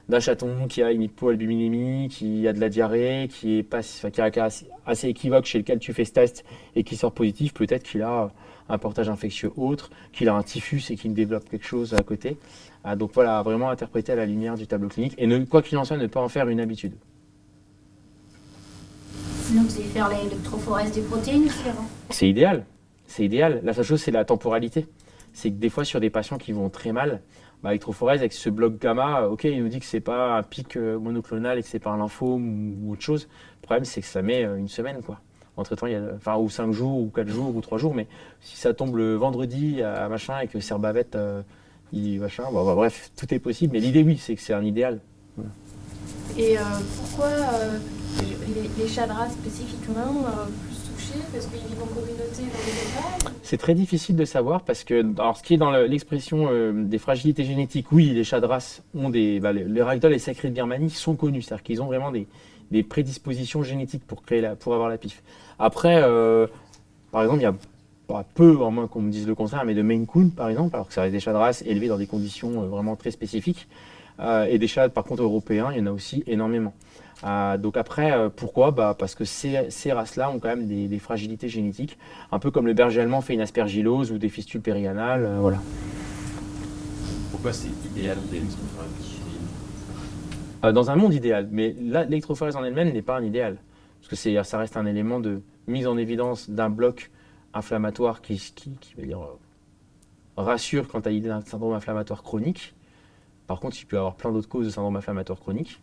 d'un chaton qui a une hypoalbuminémie, qui a de la diarrhée, qui est pas, enfin, qui a un cas assez équivoque chez lequel tu fais ce test et qui sort positif, peut-être qu'il a un portage infectieux autre, qu'il a un typhus et qu'il développe quelque chose à côté. Donc voilà, vraiment interpréter à la lumière du tableau clinique et quoi qu'il en soit, ne pas en faire une habitude. Sinon, vous allez faire l'électrophorèse des protéines aussi avant. C'est idéal. C'est idéal. La seule chose, c'est la temporalité. C'est que des fois, sur des patients qui vont très mal, l'électrophorèse avec ce bloc gamma, ok, il nous dit que c'est pas un pic monoclonal et que c'est pas un lymphome ou autre chose. Le problème, c'est que ça met une semaine, quoi. Entre-temps, ou 5 jours, ou 4 jours, ou 3 jours, mais si ça tombe le vendredi à machin et que Cerbavette, bref, tout est possible. Mais l'idée, oui, c'est que c'est un idéal. Voilà. Et pourquoi les chats de race spécifiquement plus touchés? Parce qu'ils vivent en communauté dans les élevages? C'est très difficile de savoir parce que, alors, ce qui est dans l'expression des fragilités génétiques, oui, les chats de race ont les ragdoll et sacrés de Birmanie sont connus, c'est-à-dire qu'ils ont vraiment des prédispositions génétiques pour avoir la PIF. Après, par exemple, il y a pas peu, à moins qu'on me dise le contraire, mais de Maine Coon, par exemple, alors que ça reste des chats de race élevés dans des conditions vraiment très spécifiques. Et des chats, par contre, européens, il y en a aussi énormément. Donc après, pourquoi? Parce que ces races-là ont quand même des fragilités génétiques, un peu comme le berger allemand fait une aspergillose ou des fistules périanales, voilà. Pourquoi c'est idéal l'électrophorèse? Dans un monde idéal, mais l'électrophorèse en elle-même n'est pas un idéal, parce que ça reste un élément de mise en évidence d'un bloc inflammatoire qui va dire, rassure quand tu as l'idée d'un syndrome inflammatoire chronique. Par contre, il peut y avoir plein d'autres causes de syndrome inflammatoire chronique.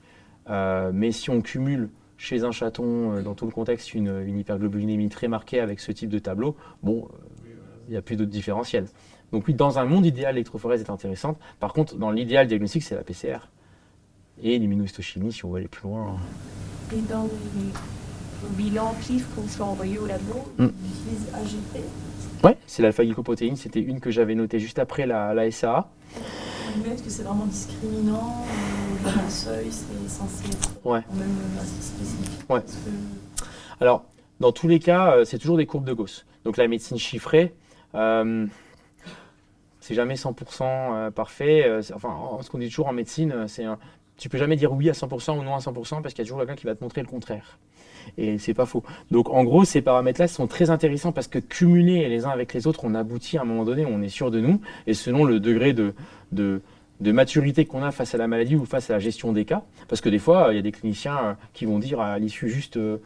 Mais si on cumule chez un chaton, dans tout le contexte, une hyperglobulinémie très marquée avec ce type de tableau, il n'y a plus d'autres différentiels. Donc oui, dans un monde idéal, l'électrophorèse est intéressante. Par contre, dans l'idéal diagnostic, c'est la PCR. Et l'immunohistochimie, si on veut aller plus loin. Et dans le bilan PIF qu'on soit envoyé au labo, on utilise AGP. Ouais, c'est l'alpha-glycoprotéine. C'était une que j'avais notée juste après la SAA. Est-ce que c'est vraiment discriminant? Le seuil, c'est censé être même assez spécifique. Ouais. Alors, dans tous les cas, c'est toujours des courbes de Gauss. Donc la médecine chiffrée, c'est jamais 100% parfait. Ce qu'on dit toujours en médecine, tu peux jamais dire oui à 100% ou non à 100% parce qu'il y a toujours quelqu'un qui va te montrer le contraire. Et c'est pas faux. Donc en gros, ces paramètres-là sont très intéressants parce que cumulés les uns avec les autres, on aboutit à un moment donné, on est sûr de nous. Et selon le degré de maturité qu'on a face à la maladie ou face à la gestion des cas, parce que des fois, il y a des cliniciens qui vont dire à l'issue juste de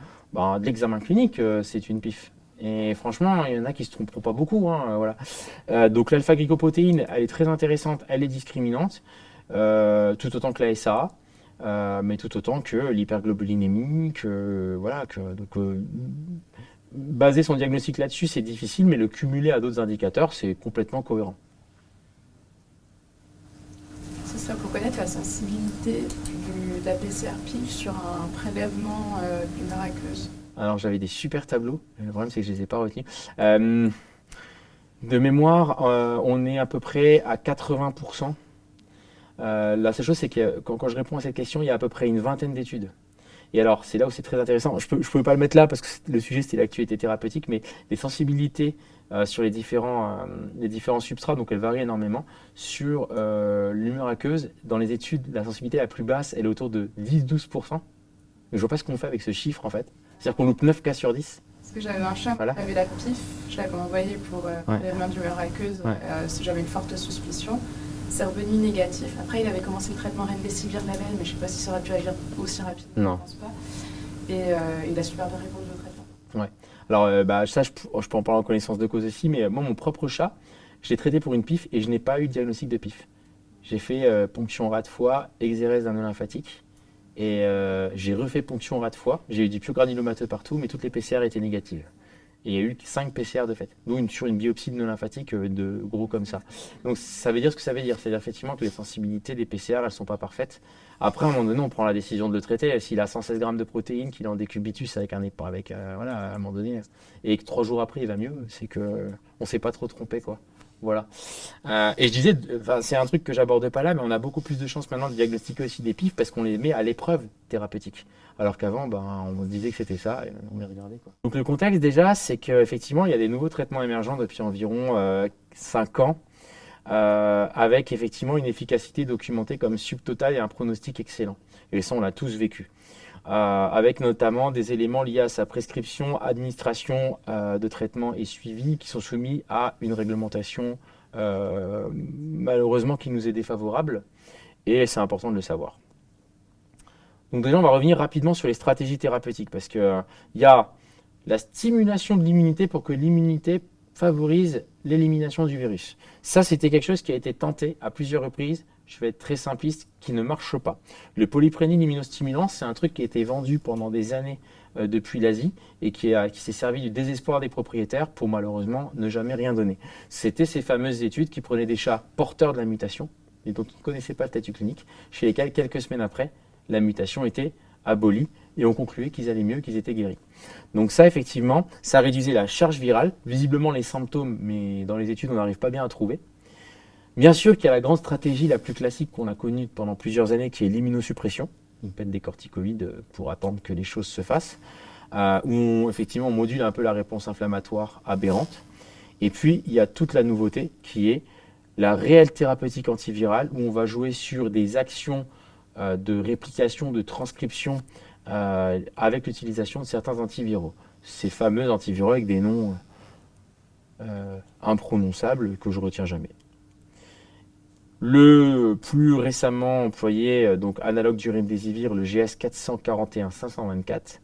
l'examen clinique, c'est une PIF. Et franchement, il y en a qui se tromperont pas beaucoup. Voilà. Donc l'alpha-glycoprotéine, elle est très intéressante, elle est discriminante, tout autant que la SAA. Mais tout autant que l'hyperglobulinémie, baser son diagnostic là-dessus, c'est difficile, mais le cumuler à d'autres indicateurs, c'est complètement cohérent. Ce serait pour connaître la sensibilité de la PCR-PIF sur un prélèvement d'humeur aqueuse. Alors j'avais des super tableaux, le problème c'est que je ne les ai pas retenus. De mémoire, on est à peu près à 80%. La seule chose, c'est que quand je réponds à cette question, il y a à peu près une vingtaine d'études. Et alors, c'est là où c'est très intéressant. Je ne pouvais pas le mettre là parce que le sujet, c'était l'actualité thérapeutique, mais les sensibilités sur les différents substrats, donc elles varient énormément. Sur l'humeur aqueuse, dans les études, la sensibilité la plus basse, elle est autour de 10-12%. Mais je ne vois pas ce qu'on fait avec ce chiffre, en fait. C'est-à-dire qu'on loupe 9 cas sur 10. Parce que j'avais un chat qui avait la PIF, je l'avais envoyé pour prélèvement d'humeur aqueuse, si j'avais une forte suspicion. C'est revenu négatif. Après, il avait commencé le traitement Remdesivir la veille, mais je ne sais pas si ça aurait pu agir aussi rapidement. Non. Je pense pas. Et il a super bien répondu au traitement. Ouais. Alors, ça, je peux en parler en connaissance de cause aussi, mais moi, mon propre chat, je l'ai traité pour une PIF et je n'ai pas eu de diagnostic de PIF. J'ai fait ponction rat de foie, exérèse d'un nœud lymphatique Et j'ai refait ponction ras de foie. J'ai eu du piogranulomateux partout, mais toutes les PCR étaient négatives. Et il y a eu 5 PCR de fait. Donc sur une biopsie de nœud lymphatique de gros comme ça. Donc ça veut dire ce que ça veut dire. C'est-à-dire effectivement que les sensibilités des PCR, elles ne sont pas parfaites. Après, à un moment donné, on prend la décision de le traiter. S'il a 116 grammes de protéines, qu'il est en décubitus avec voilà, à un moment donné, et que 3 jours après, il va mieux, c'est qu'on ne s'est pas trop trompé, quoi. Voilà. Et je disais, c'est un truc que j'aborde pas là, mais on a beaucoup plus de chances maintenant de diagnostiquer aussi des PIF parce qu'on les met à l'épreuve thérapeutique. Alors qu'avant, on disait que c'était ça et on les regardait, quoi. Donc le contexte déjà, c'est qu'effectivement, il y a des nouveaux traitements émergents depuis environ 5 ans, avec effectivement une efficacité documentée comme subtotale et un pronostic excellent. Et ça, on l'a tous vécu. Avec notamment des éléments liés à sa prescription, administration de traitement et suivi qui sont soumis à une réglementation malheureusement qui nous est défavorable et c'est important de le savoir. Donc déjà on va revenir rapidement sur les stratégies thérapeutiques parce qu'il y a la stimulation de l'immunité pour que l'immunité favorise l'élimination du virus. Ça c'était quelque chose qui a été tenté à plusieurs reprises. Je vais être très simpliste, qui ne marche pas. Le polyprénil immunostimulant, c'est un truc qui a été vendu pendant des années depuis l'Asie et qui s'est servi du désespoir des propriétaires pour malheureusement ne jamais rien donner. C'était ces fameuses études qui prenaient des chats porteurs de la mutation et dont on ne connaissait pas le statut clinique, chez lesquels quelques semaines après, la mutation était abolie et on concluait qu'ils allaient mieux, qu'ils étaient guéris. Donc ça, effectivement, ça réduisait la charge virale, visiblement les symptômes, mais dans les études, on n'arrive pas bien à trouver. Bien sûr qu'il y a la grande stratégie la plus classique qu'on a connue pendant plusieurs années qui est l'immunosuppression. On pète des corticoïdes pour attendre que les choses se fassent, où effectivement on module un peu la réponse inflammatoire aberrante. Et puis il y a toute la nouveauté qui est la réelle thérapeutique antivirale où on va jouer sur des actions de réplication, de transcription avec l'utilisation de certains antiviraux. Ces fameux antiviraux avec des noms imprononçables que je retiens jamais. Le plus récemment employé, donc analogue du remdesivir, le GS 441-524.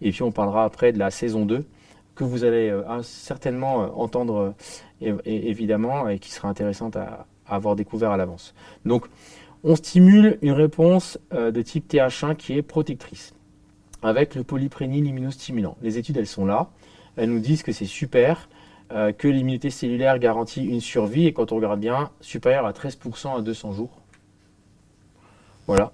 Et puis on parlera après de la saison 2, que vous allez certainement entendre évidemment et qui sera intéressante à avoir découvert à l'avance. Donc on stimule une réponse de type TH1 qui est protectrice, avec le polyprénil immunostimulant. Les études, elles sont là, elles nous disent que c'est super, que l'immunité cellulaire garantit une survie, et quand on regarde bien, supérieure à 13% à 200 jours. Voilà.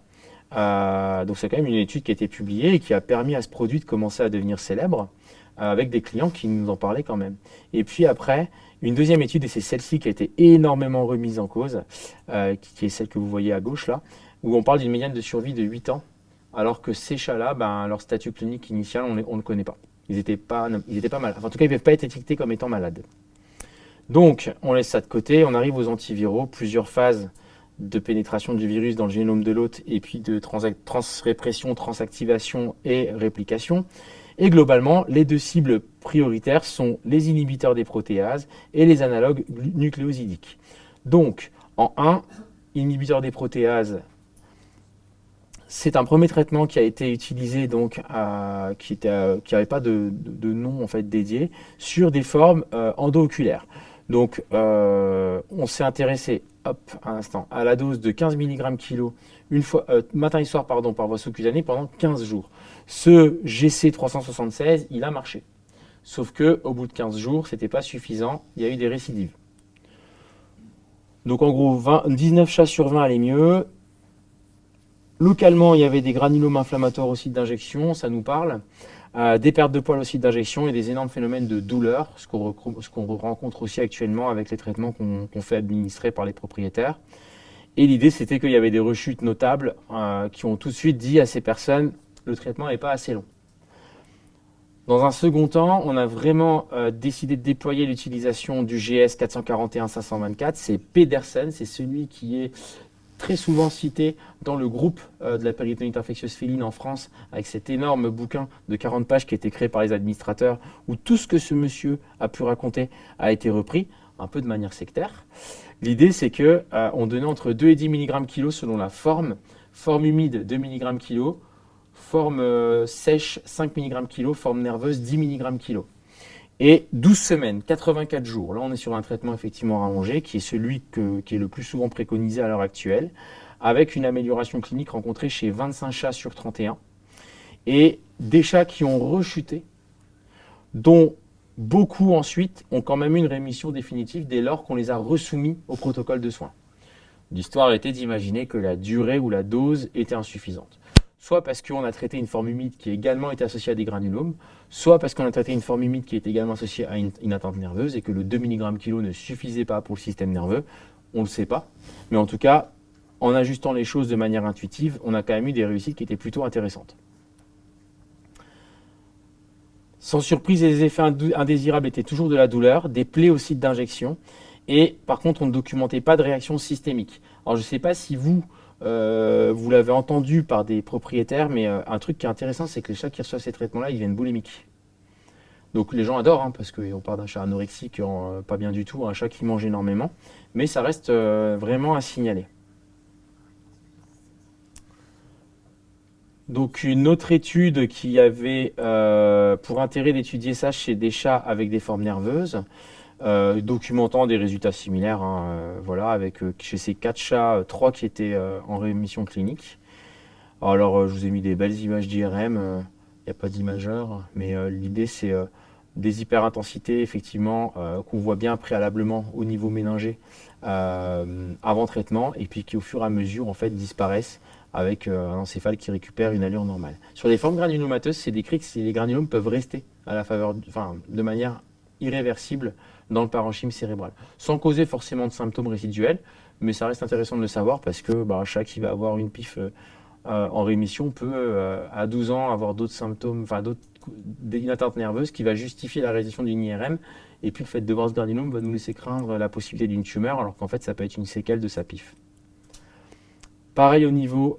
Donc c'est quand même une étude qui a été publiée et qui a permis à ce produit de commencer à devenir célèbre, avec des clients qui nous en parlaient quand même. Et puis après, une deuxième étude, et c'est celle-ci qui a été énormément remise en cause, qui est celle que vous voyez à gauche là, où on parle d'une médiane de survie de 8 ans, alors que ces chats-là, leur statut clinique initial, on ne le connaît pas. Ils n'étaient pas malades. Enfin, en tout cas, ils ne peuvent pas être étiquetés comme étant malades. Donc, on laisse ça de côté. On arrive aux antiviraux. Plusieurs phases de pénétration du virus dans le génome de l'hôte et puis de transrépression, transactivation et réplication. Et globalement, les deux cibles prioritaires sont les inhibiteurs des protéases et les analogues nucléosidiques. Donc, en 1, inhibiteur des protéases, c'est un premier traitement qui a été utilisé, donc, qui n'avait pas de nom en fait, dédié, sur des formes endo-oculaires. Donc, on s'est intéressé à la dose de 15 mg kg matin et soir par voie sous-cutanée pendant 15 jours. Ce GC376, il a marché. Sauf qu'au bout de 15 jours, ce n'était pas suffisant, il y a eu des récidives. Donc en gros, 19 chats sur 20 allaient mieux. Localement, il y avait des granulomes inflammatoires au site d'injection, ça nous parle. Des pertes de poils au site d'injection et des énormes phénomènes de douleur, ce qu'on rencontre aussi actuellement avec les traitements qu'on fait administrer par les propriétaires. Et l'idée, c'était qu'il y avait des rechutes notables qui ont tout de suite dit à ces personnes « le traitement n'est pas assez long ». Dans un second temps, on a vraiment décidé de déployer l'utilisation du GS 441-524. C'est Pedersen, c'est celui qui est très souvent cité dans le groupe de la péritonite infectieuse féline en France, avec cet énorme bouquin de 40 pages qui a été créé par les administrateurs, où tout ce que ce monsieur a pu raconter a été repris, un peu de manière sectaire. L'idée, c'est qu'on donnait entre 2 et 10 mg kg selon la forme. Forme humide, 2 mg kg. Forme sèche, 5 mg kg. Forme nerveuse, 10 mg kg. Et 12 semaines, 84 jours. Là, on est sur un traitement effectivement rallongé, qui est celui qui est le plus souvent préconisé à l'heure actuelle, avec une amélioration clinique rencontrée chez 25 chats sur 31, et des chats qui ont rechuté, dont beaucoup ensuite ont quand même eu une rémission définitive dès lors qu'on les a resoumis au protocole de soins. L'histoire était d'imaginer que la durée ou la dose était insuffisante. Soit parce qu'on a traité une forme humide qui a également été associée à des granulomes, soit parce qu'on a traité une forme humide qui est également associée à une atteinte nerveuse et que le 2 mg/kg ne suffisait pas pour le système nerveux. On ne le sait pas. Mais en tout cas, en ajustant les choses de manière intuitive, on a quand même eu des réussites qui étaient plutôt intéressantes. Sans surprise, les effets indésirables étaient toujours de la douleur, des plaies au site d'injection. Et par contre, on ne documentait pas de réaction systémique. Alors, je ne sais pas si vous l'avez entendu par des propriétaires, mais un truc qui est intéressant, c'est que les chats qui reçoivent ces traitements-là, ils deviennent boulimiques. Donc les gens adorent, parce qu'on parle d'un chat anorexique, pas bien du tout, un chat qui mange énormément, mais ça reste vraiment à signaler. Donc une autre étude qui avait pour intérêt d'étudier ça chez des chats avec des formes nerveuses, documentant des résultats similaires, voilà, avec chez ces 4 chats, 3 qui étaient en rémission clinique. Alors je vous ai mis des belles images d'IRM, il n'y a pas d'imageur, mais l'idée c'est des hyperintensités effectivement qu'on voit bien préalablement au niveau méningé avant traitement, et puis qui au fur et à mesure en fait disparaissent avec un encéphale qui récupère une allure normale. Sur les formes granulomateuses, c'est décrit que les granulomes peuvent rester à la faveur, de manière irréversible dans le parenchyme cérébral, sans causer forcément de symptômes résiduels, mais ça reste intéressant de le savoir parce que un chat qui va avoir une PIF en rémission peut à 12 ans avoir d'autres symptômes, une atteinte nerveuse qui va justifier la réalisation d'une IRM, et puis le fait de voir ce granulome va nous laisser craindre la possibilité d'une tumeur, alors qu'en fait ça peut être une séquelle de sa PIF. Pareil au niveau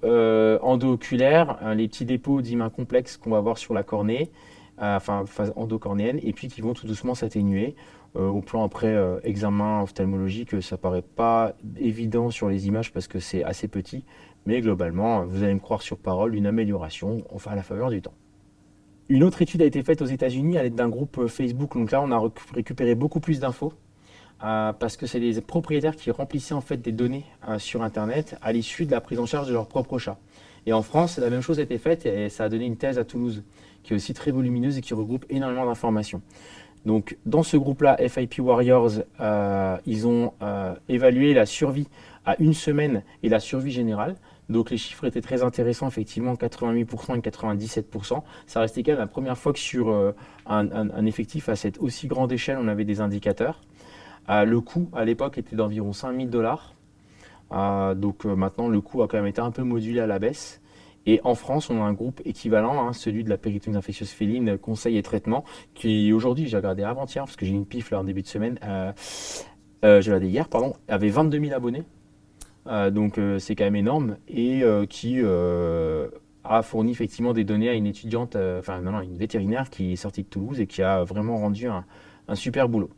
endo-oculaire, les petits dépôts d'hymen complexes qu'on va voir sur la cornée, phase endocornéenne, et puis qui vont tout doucement s'atténuer. Au plan après examen ophtalmologique, ça paraît pas évident sur les images parce que c'est assez petit, mais globalement, vous allez me croire sur parole, une amélioration, à la faveur du temps. Une autre étude a été faite aux États-Unis à l'aide d'un groupe Facebook, donc là on a récupéré beaucoup plus d'infos. Parce que c'est des propriétaires qui remplissaient en fait des données sur Internet à l'issue de la prise en charge de leur propre chat. Et en France, la même chose a été faite et ça a donné une thèse à Toulouse, qui est aussi très volumineuse et qui regroupe énormément d'informations. Donc dans ce groupe-là, FIP Warriors, ils ont évalué la survie à 1 semaine et la survie générale. Donc les chiffres étaient très intéressants, effectivement, 88% et 97%. Ça restait quand même la première fois que sur un effectif à cette aussi grande échelle, on avait des indicateurs. Le coût à l'époque était d'environ 5 000 $. Donc maintenant le coût a quand même été un peu modulé à la baisse. Et en France, on a un groupe équivalent, celui de la péritonite infectieuse féline, conseil et traitement, qui aujourd'hui, j'ai regardé avant-hier, parce que j'ai une pif là en début de semaine, j'ai regardé hier, pardon, avait 22 000 abonnés. Donc c'est quand même énorme, et qui a fourni effectivement des données à une étudiante, une vétérinaire qui est sortie de Toulouse et qui a vraiment rendu un super boulot.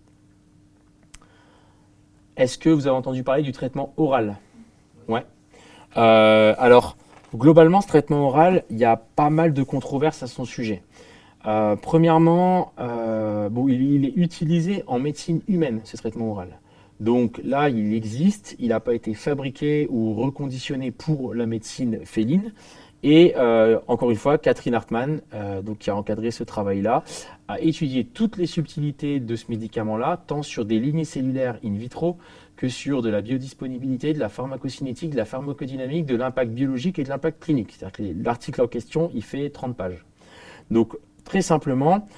Est-ce que vous avez entendu parler du traitement oral? Ouais. Alors, globalement, ce traitement oral, il y a pas mal de controverses à son sujet. Premièrement, il est utilisé en médecine humaine, ce traitement oral. Donc là, il existe, il n'a pas été fabriqué ou reconditionné pour la médecine féline. Et encore une fois, Catherine Hartmann, qui a encadré ce travail-là, a étudié toutes les subtilités de ce médicament-là, tant sur des lignées cellulaires in vitro que sur de la biodisponibilité, de la pharmacocinétique, de la pharmacodynamique, de l'impact biologique et de l'impact clinique. C'est-à-dire que l'article en question, il fait 30 pages. Donc, très simplement,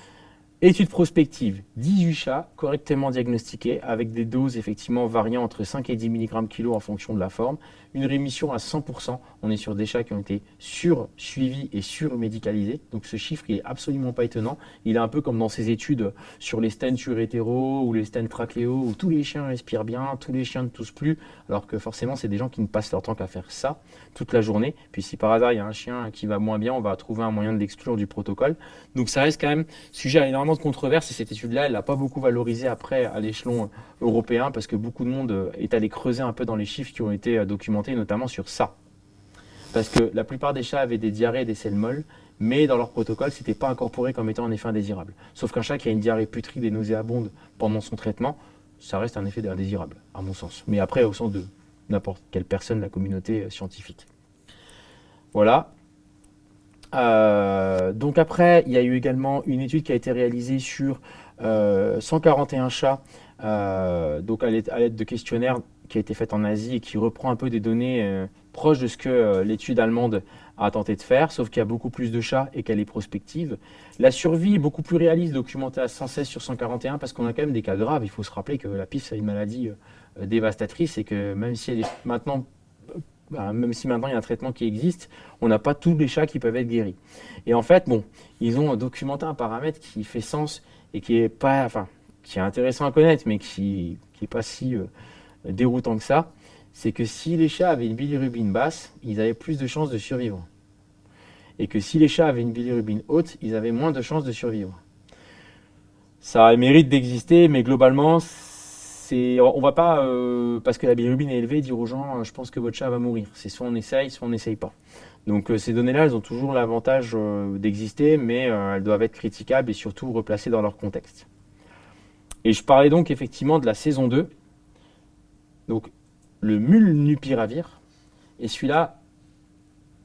étude prospective, 18 chats correctement diagnostiqués avec des doses effectivement variant entre 5 et 10 mg/kg en fonction de la forme. Une rémission à 100%. On est sur des chats qui ont été sur-suivis et sur-médicalisés. Donc ce chiffre, il est absolument pas étonnant. Il est un peu comme dans ces études sur les stents urétéraux ou les stents trachéaux où tous les chiens respirent bien, tous les chiens ne toussent plus. Alors que forcément, c'est des gens qui ne passent leur temps qu'à faire ça toute la journée. Puis si par hasard, il y a un chien qui va moins bien, on va trouver un moyen de l'exclure du protocole. Donc ça reste quand même sujet à énormément de controverses. Et cette étude-là, elle n'a pas beaucoup valorisé après à l'échelon européen parce que beaucoup de monde est allé creuser un peu dans les chiffres qui ont été documentés, notamment sur ça. Parce que la plupart des chats avaient des diarrhées et des selles molles mais dans leur protocole, ce n'était pas incorporé comme étant un effet indésirable. Sauf qu'un chat qui a une diarrhée putride et nauséabonde pendant son traitement, ça reste un effet indésirable, à mon sens. Mais après, au sens de n'importe quelle personne de la communauté scientifique. Voilà. Donc après, il y a eu également une étude qui a été réalisée sur 141 chats, donc à l'aide de questionnaires qui a été faite en Asie et qui reprend un peu des données proches de ce que l'étude allemande a tenté de faire, sauf qu'il y a beaucoup plus de chats et qu'elle est prospective. La survie est beaucoup plus réaliste, documentée à 116 sur 141, parce qu'on a quand même des cas graves. Il faut se rappeler que la PIF, c'est une maladie dévastatrice et que même si elle est maintenant... même si maintenant il y a un traitement qui existe, on n'a pas tous les chats qui peuvent être guéris. Et en fait, bon, ils ont documenté un paramètre qui fait sens et qui est pas, enfin, qui est intéressant à connaître, mais qui est pas si déroutant que ça. C'est que si les chats avaient une bilirubine basse, ils avaient plus de chances de survivre. Et que si les chats avaient une bilirubine haute, ils avaient moins de chances de survivre. Ça a le mérite d'exister, mais globalement, on va pas, parce que la bilirubine est élevée, dire aux gens je pense que votre chat va mourir. C'est soit on essaye, soit on n'essaye pas. Donc ces données-là, elles ont toujours l'avantage d'exister, mais elles doivent être critiquables et surtout replacées dans leur contexte. Et je parlais donc effectivement de la saison 2, donc le molnupiravir. Et celui-là,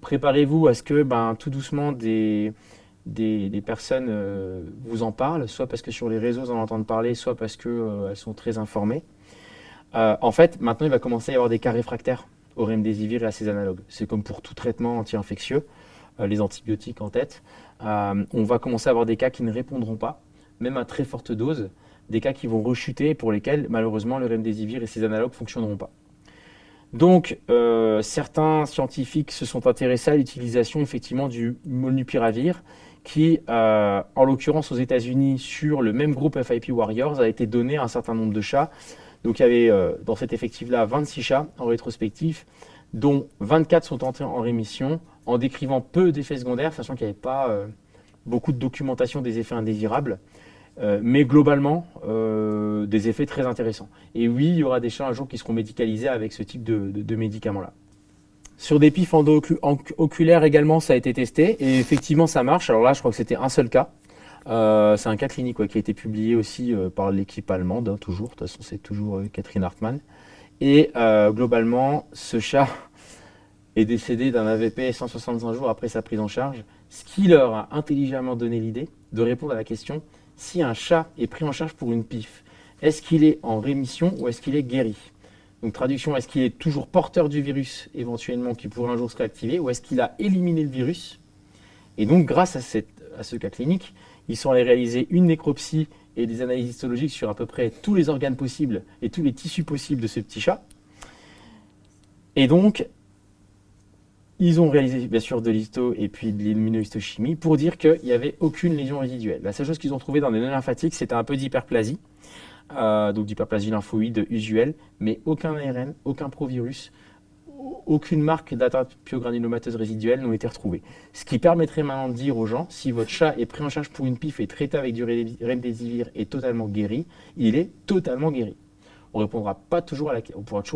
préparez-vous à ce que tout doucement des personnes vous en parlent, soit parce que sur les réseaux, en entendent parler, soit parce qu'elles sont très informées. En fait, maintenant, il va commencer à y avoir des cas réfractaires au remdesivir et à ses analogues. C'est comme pour tout traitement anti-infectieux, les antibiotiques en tête. On va commencer à avoir des cas qui ne répondront pas, même à très forte dose, des cas qui vont rechuter et pour lesquels, malheureusement, le remdesivir et ses analogues ne fonctionneront pas. Donc, certains scientifiques se sont intéressés à l'utilisation effectivement du molnupiravir, qui, en l'occurrence aux États-Unis, sur le même groupe FIP Warriors, a été donné à un certain nombre de chats. Donc il y avait dans cet effectif-là 26 chats en rétrospectif, dont 24 sont entrés en rémission, en décrivant peu d'effets secondaires, sachant qu'il n'y avait pas beaucoup de documentation des effets indésirables, mais globalement des effets très intéressants. Et oui, il y aura des chats un jour qui seront médicalisés avec ce type de médicaments-là. Sur des pifs endo-oculaires également, ça a été testé, et effectivement ça marche. Alors là, je crois que c'était un seul cas. C'est un cas clinique qui a été publié aussi par l'équipe allemande, toujours, de toute façon c'est toujours Catherine Hartmann. Et globalement, ce chat est décédé d'un AVP 165 jours après sa prise en charge, ce qui leur a intelligemment donné l'idée de répondre à la question, si un chat est pris en charge pour une PIF, est-ce qu'il est en rémission ou est-ce qu'il est guéri? Donc traduction, est-ce qu'il est toujours porteur du virus, éventuellement, qui pourrait un jour se réactiver, ou est-ce qu'il a éliminé le virus? Et donc grâce à ce cas clinique, ils sont allés réaliser une nécropsie et des analyses histologiques sur à peu près tous les organes possibles et tous les tissus possibles de ce petit chat. Et donc, ils ont réalisé bien sûr de l'histo et puis de l'immunohistochimie pour dire qu'il n'y avait aucune lésion résiduelle. La seule chose qu'ils ont trouvé dans les nœuds lymphatiques, c'était un peu d'hyperplasie, donc d'hyperplasie lymphoïde usuelle, mais aucun ARN, aucun provirus, aucune marque d'atteinte pyogranulomateuse résiduelle n'ont été retrouvées. Ce qui permettrait maintenant de dire aux gens, si votre chat est pris en charge pour une PIF et traité avec du remdesivir et totalement guéri, il est totalement guéri. On ne pourra toujours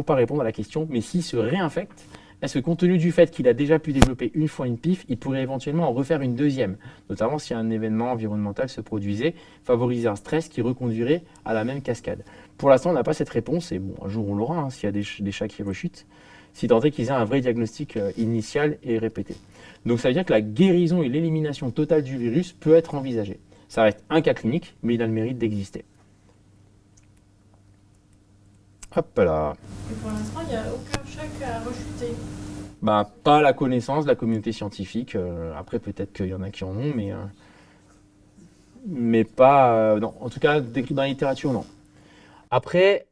pas répondre à la question, mais s'il se réinfecte, est-ce que compte tenu du fait qu'il a déjà pu développer une fois une PIF, il pourrait éventuellement en refaire une deuxième, notamment si un événement environnemental se produisait, favoriser un stress qui reconduirait à la même cascade. Pour l'instant, on n'a pas cette réponse, et bon, un jour on l'aura, s'il y a des chats qui rechutent, si tant est qu'ils aient un vrai diagnostic initial et répété. Donc ça veut dire que la guérison et l'élimination totale du virus peut être envisagée. Ça reste un cas clinique, mais il a le mérite d'exister. Hop là. Et pour l'instant, il n'y a aucun chat qui a rechuté. Pas à la connaissance de la communauté scientifique. Après, peut-être qu'il y en a qui en ont, mais pas... non, en tout cas, décrit dans la littérature, non. Après,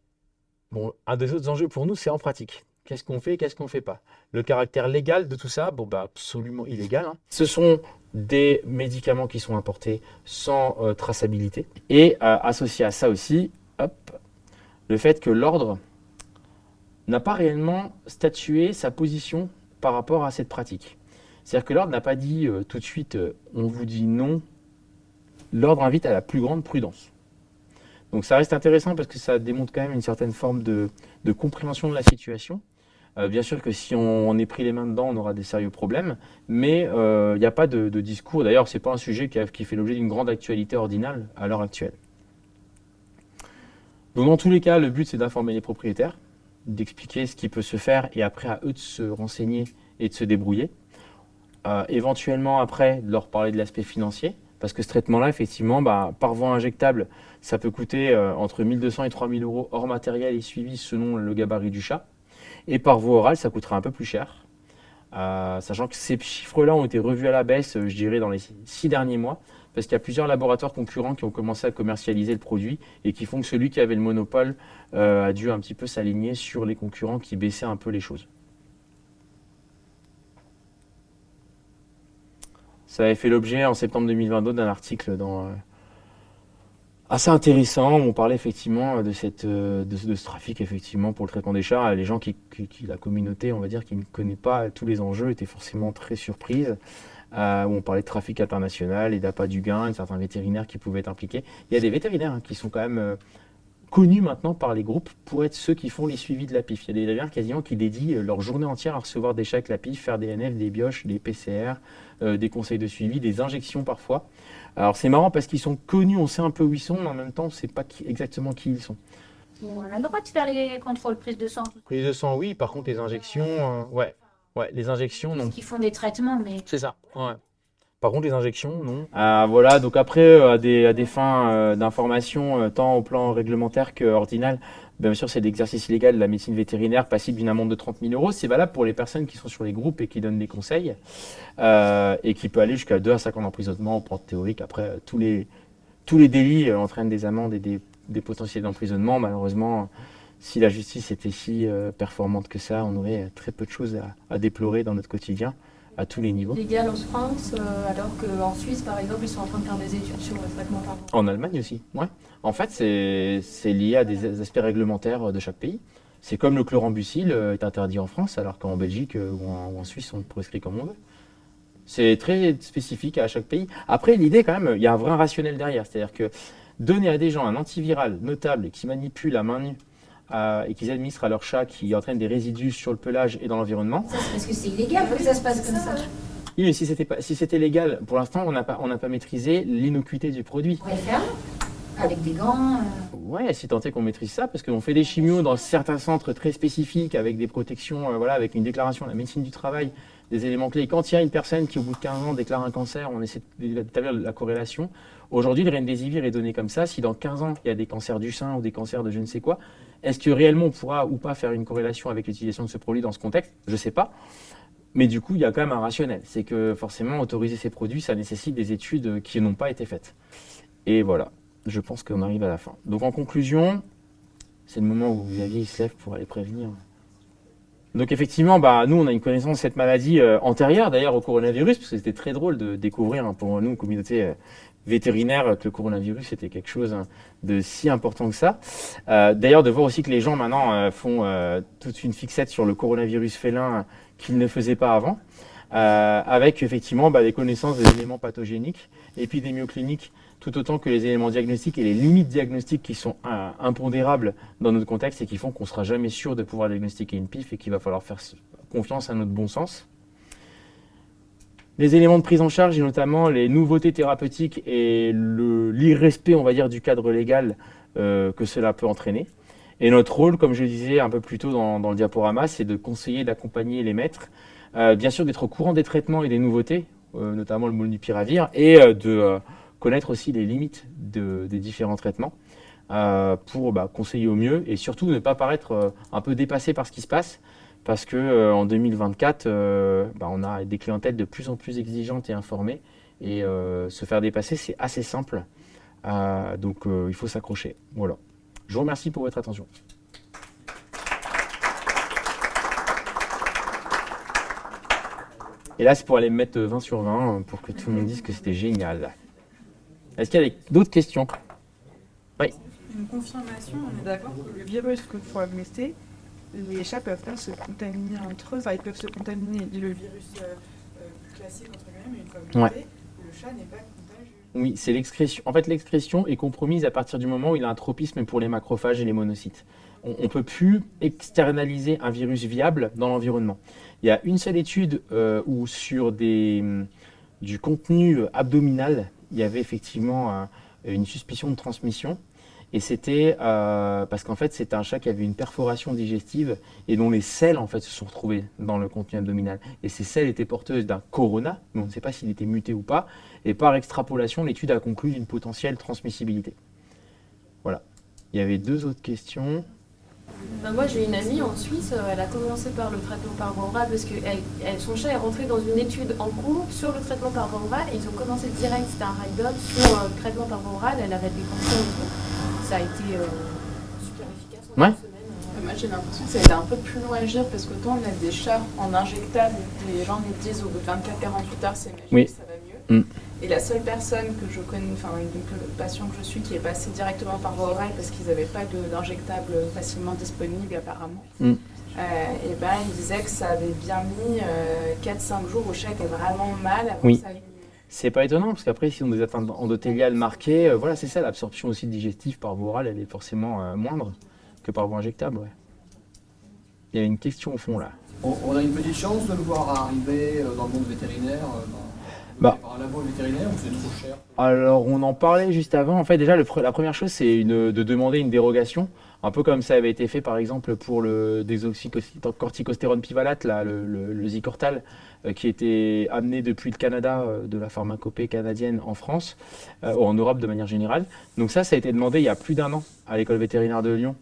bon, un des autres enjeux pour nous, c'est en pratique. Qu'est-ce qu'on fait, qu'est-ce qu'on ne fait pas? Le caractère légal de tout ça, absolument illégal. Ce sont des médicaments qui sont importés sans traçabilité. Et associé à ça aussi, le fait que l'ordre n'a pas réellement statué sa position par rapport à cette pratique. C'est-à-dire que l'ordre n'a pas dit tout de suite on vous dit non. L'ordre invite à la plus grande prudence. Donc ça reste intéressant parce que ça démontre quand même une certaine forme de compréhension de la situation. Bien sûr que si on est pris les mains dedans, on aura des sérieux problèmes, mais il n'y a pas de discours. D'ailleurs, ce n'est pas un sujet qui fait l'objet d'une grande actualité ordinale à l'heure actuelle. Donc dans tous les cas, le but c'est d'informer les propriétaires, d'expliquer ce qui peut se faire et après à eux de se renseigner et de se débrouiller. Éventuellement après, de leur parler de l'aspect financier, parce que ce traitement-là, effectivement, par voie injectable, ça peut coûter entre 1 200 et 3 000 euros hors matériel et suivi selon le gabarit du chat. Et par voie orale, ça coûtera un peu plus cher. Sachant que ces chiffres-là ont été revus à la baisse, je dirais, dans les 6 derniers mois, parce qu'il y a plusieurs laboratoires concurrents qui ont commencé à commercialiser le produit et qui font que celui qui avait le monopole a dû un petit peu s'aligner sur les concurrents qui baissaient un peu les choses. Ça avait fait l'objet en septembre 2022 d'un article assez intéressant où on parlait effectivement de ce trafic effectivement pour le traitement des chats. Les gens la communauté, on va dire, qui ne connaît pas tous les enjeux étaient forcément très surprises. Où on parlait de trafic international et d'appât du gain, de certains vétérinaires qui pouvaient être impliqués. Il y a des vétérinaires qui sont quand même connus maintenant par les groupes pour être ceux qui font les suivis de la PIF. Il y a des vétérinaires quasiment qui dédient leur journée entière à recevoir des chats avec la PIF, faire des NF, des bioches, des PCR, des conseils de suivi, des injections parfois. Alors c'est marrant parce qu'ils sont connus, on sait un peu où ils sont, mais en même temps on ne sait pas exactement qui ils sont. On a le droit de faire les contrôles prise de sang. Prise de sang, oui, par contre les injections, ouais, les injections, non. Ils font des traitements, mais... C'est ça, ouais. Par contre, les injections, non. Voilà, donc après, à des fins d'information, tant au plan réglementaire qu'ordinal, bien sûr, c'est l'exercice illégal de la médecine vétérinaire passible d'une amende de 30 000 euros. C'est valable pour les personnes qui sont sur les groupes et qui donnent des conseils, et qui peut aller jusqu'à 2 à 5 ans d'emprisonnement au plan théorique. Après, tous les délits entraînent des amendes et des potentiels d'emprisonnement. Malheureusement, si la justice était si performante que ça, on aurait très peu de choses à déplorer dans notre quotidien, à tous les niveaux. Légal en France, alors qu'en Suisse, par exemple, ils sont en train de faire des études sur le traitement par voie. En Allemagne aussi, ouais. En fait, c'est lié à des aspects réglementaires de chaque pays. C'est comme le chlorambucil est interdit en France, alors qu'en Belgique ou en Suisse, on le prescrit comme on veut. C'est très spécifique à chaque pays. Après, l'idée, quand même, il y a un vrai rationnel derrière. C'est-à-dire que donner à des gens un antiviral notable qui manipule à main nue et qu'ils administrent à leur chat qui entraîne des résidus sur le pelage et dans l'environnement. Ça, c'est parce que c'est illégal que ça se passe comme ça. Oui, mais si c'était légal, pour l'instant, on n'a pas maîtrisé l'innocuité du produit. On pourrait le faire avec des gants. Ouais, si tant est qu'on maîtrise ça, parce qu'on fait des chimios dans certains centres très spécifiques avec des protections, voilà, avec une déclaration de la médecine du travail, des éléments clés. Quand il y a une personne qui, au bout de 15 ans, déclare un cancer, on essaie d'établir la corrélation. Aujourd'hui, le remdesivir est donné comme ça. Si dans 15 ans, il y a des cancers du sein ou des cancers de je ne sais quoi, est-ce que réellement on pourra ou pas faire une corrélation avec l'utilisation de ce produit dans ce contexte? Je ne sais pas. Mais du coup, il y a quand même un rationnel. C'est que forcément, autoriser ces produits, ça nécessite des études qui n'ont pas été faites. Et voilà, je pense qu'on arrive à la fin. Donc en conclusion, c'est le moment où Xavier se lève pour aller prévenir. Donc effectivement, nous, on a une connaissance de cette maladie antérieure d'ailleurs au coronavirus, parce que c'était très drôle de découvrir pour nous, communauté vétérinaire, que le coronavirus était quelque chose de si important que ça. D'ailleurs, de voir aussi que les gens maintenant font toute une fixette sur le coronavirus félin qu'ils ne faisaient pas avant, avec effectivement des connaissances des éléments pathogéniques, épidémiocliniques, tout autant que les éléments diagnostiques et les limites diagnostiques qui sont impondérables dans notre contexte et qui font qu'on ne sera jamais sûr de pouvoir diagnostiquer une PIF et qu'il va falloir faire confiance à notre bon sens. Les éléments de prise en charge et notamment les nouveautés thérapeutiques et l'irrespect, on va dire, du cadre légal que cela peut entraîner. Et notre rôle, comme je le disais un peu plus tôt dans le diaporama, c'est de conseiller, d'accompagner les maîtres, bien sûr d'être au courant des traitements et des nouveautés, notamment le molnupiravir, et de connaître aussi les limites des différents traitements pour conseiller au mieux et surtout ne pas paraître un peu dépassé par ce qui se passe. Parce qu'en 2024, on a des clientèles de plus en plus exigeantes et informées. Et se faire dépasser, c'est assez simple. Donc il faut s'accrocher. Voilà. Je vous remercie pour votre attention. Et là, c'est pour aller me mettre 20 sur 20 pour que tout le monde dise que c'était génial. Est-ce qu'il y a d'autres questions? Oui. Une confirmation, on est d'accord que le virus que faut amester, les chats peuvent pas se contaminer entre eux, ils peuvent se contaminer le virus classique entre eux-mêmes, mais une fois muté, le chat n'est pas contagieux. Oui, c'est l'excrétion. En fait, l'excrétion est compromise à partir du moment où il a un tropisme pour les macrophages et les monocytes. On ne peut plus externaliser un virus viable dans l'environnement. Il y a une seule étude où sur du contenu abdominal, il y avait effectivement une suspicion de transmission. Et c'était parce qu'en fait, c'était un chat qui avait une perforation digestive et dont les selles en fait, se sont retrouvées dans le contenu abdominal. Et ces selles étaient porteuses d'un corona, mais on ne sait pas s'il était muté ou pas. Et par extrapolation, l'étude a conclu d'une potentielle transmissibilité. Voilà. Il y avait 2 autres questions. Moi, j'ai une amie en Suisse, elle a commencé par le traitement par voie orale parce que son chat est rentré dans une étude en cours sur le traitement par voie orale et ils ont commencé direct, c'était un ride-on sur le traitement par voie orale, elle avait des cancers et tout. Ça a été super efficace en 2 semaines. Moi, j'ai l'impression que ça a été un peu plus long à agir parce qu'autant on a des chats en injectable, les gens nous disent au bout de 24-48 heures c'est magique, ça va mieux. Et la seule personne que je connais, enfin le patient que je suis qui est passé directement par voie orale parce qu'ils n'avaient pas d'injectable facilement disponible apparemment, et ben il disait que ça avait bien mis 4-5 jours au chat qui est vraiment mal avant que ça aille. C'est pas étonnant parce qu'après, si on a des atteintes endothéliales marquées, voilà, c'est ça, l'absorption aussi digestive par voie orale, elle est forcément moindre que par voie injectable. Ouais. Il y a une question au fond là. On a une petite chance de le voir arriver dans le monde vétérinaire par un labo vétérinaire ou c'est trop cher? Alors, on en parlait juste avant. En fait, déjà, la première chose, c'est de demander une dérogation. Un peu comme ça avait été fait, par exemple, pour le désoxycorticostérone pivalate, là, le Zicortal, qui était amené depuis le Canada, de la pharmacopée canadienne en France, ou en Europe de manière générale. Donc ça a été demandé il y a plus d'1 an à l'école vétérinaire de Lyon,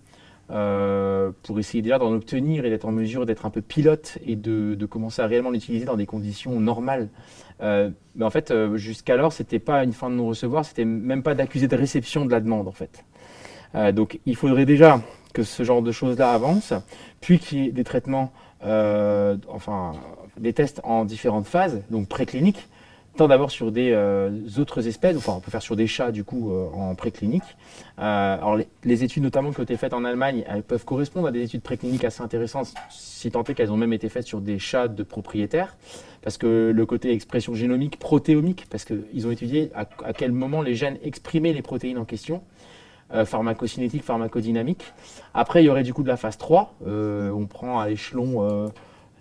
pour essayer déjà d'en obtenir et d'être en mesure d'être un peu pilote et de commencer à réellement l'utiliser dans des conditions normales. Mais en fait, jusqu'alors, c'était pas une fin de non-recevoir, c'était même pas d'accusé de réception de la demande, en fait. Donc, il faudrait déjà que ce genre de choses-là avance, puis qu'il y ait des traitements, des tests en différentes phases, donc précliniques, tant d'abord sur des autres espèces, enfin on peut faire sur des chats du coup en préclinique. Alors les études notamment qui ont été faites en Allemagne, elles peuvent correspondre à des études précliniques assez intéressantes, si tant est qu'elles ont même été faites sur des chats de propriétaires, parce que le côté expression génomique, protéomique, parce qu'ils ont étudié à quel moment les gènes exprimaient les protéines en question, pharmacocinétique, pharmacodynamique. Après il y aurait du coup de la phase 3, on prend à l'échelon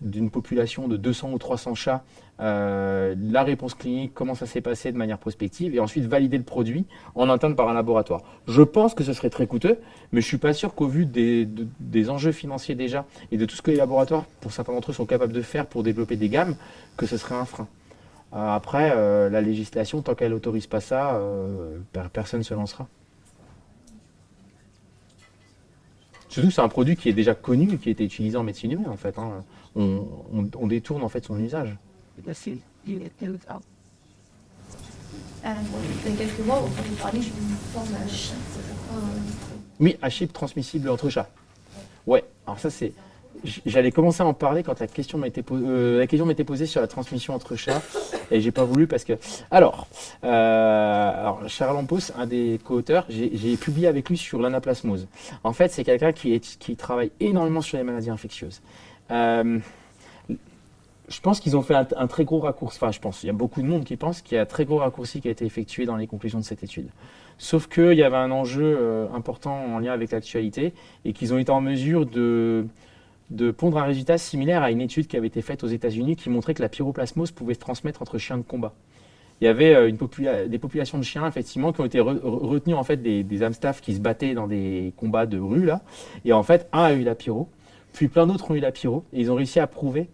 d'une population de 200 ou 300 chats, la réponse clinique, comment ça s'est passé de manière prospective, et ensuite valider le produit en interne par un laboratoire. Je pense que ce serait très coûteux, mais je ne suis pas sûr qu'au vu des enjeux financiers déjà, et de tout ce que les laboratoires, pour certains d'entre eux, sont capables de faire pour développer des gammes, que ce serait un frein. Après, la législation, tant qu'elle n'autorise pas ça, personne ne se lancera. Surtout que c'est un produit qui est déjà connu et qui a été utilisé en médecine humaine, en fait. Hein. On détourne en fait son usage. Dans quelques mois, on va vous parler d'une forme à chip. Oui, à chip transmissible entre chats. Ouais, alors ça c'est... J'allais commencer à en parler quand la question m'était posée sur la transmission entre chats et j'ai pas voulu parce que... Alors Charles Lampos, un des co-auteurs, j'ai publié avec lui sur l'anaplasmose. En fait, c'est quelqu'un qui travaille énormément sur les maladies infectieuses. Je pense qu'ils ont fait un très gros raccourci, enfin je pense, il y a beaucoup de monde qui pense qu'il y a un très gros raccourci qui a été effectué dans les conclusions de cette étude. Sauf qu'il y avait un enjeu important en lien avec l'actualité et qu'ils ont été en mesure de pondre un résultat similaire à une étude qui avait été faite aux États-Unis qui montrait que la pyroplasmose pouvait se transmettre entre chiens de combat. Il y avait des populations de chiens effectivement qui ont été retenues en fait des hamsters qui se battaient dans des combats de rue là, et en fait un a eu la pyro, puis plein d'autres ont eu la pyro et ils ont réussi à prouver,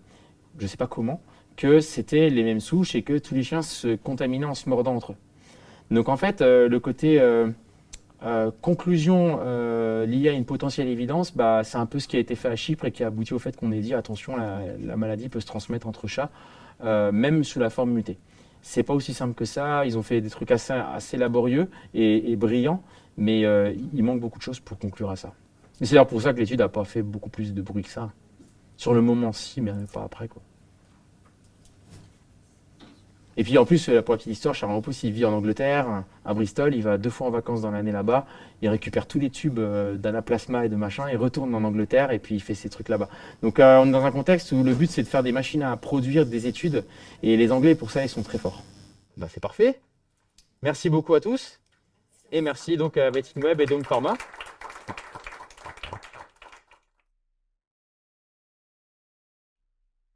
je ne sais pas comment, que c'était les mêmes souches et que tous les chiens se contaminaient en se mordant entre eux. Donc en fait, le côté conclusion liée à une potentielle évidence, c'est un peu ce qui a été fait à Chypre et qui a abouti au fait qu'on ait dit attention, la maladie peut se transmettre entre chats, même sous la forme mutée. C'est pas aussi simple que ça, ils ont fait des trucs assez laborieux et brillants, mais il manque beaucoup de choses pour conclure à ça. Et c'est d'ailleurs pour ça que l'étude n'a pas fait beaucoup plus de bruit que ça. Sur le moment, si, mais pas après, quoi. Et puis en plus, pour la petite histoire, Charles Lampos, il vit en Angleterre, à Bristol, il va 2 fois en vacances dans l'année là-bas, il récupère tous les tubes d'anaplasma et de machin, il retourne en Angleterre et puis il fait ses trucs là-bas. Donc on est dans un contexte où le but c'est de faire des machines à produire des études, et les Anglais pour ça ils sont très forts. C'est parfait. Merci beaucoup à tous et merci donc à Betting Web et Dome Pharma.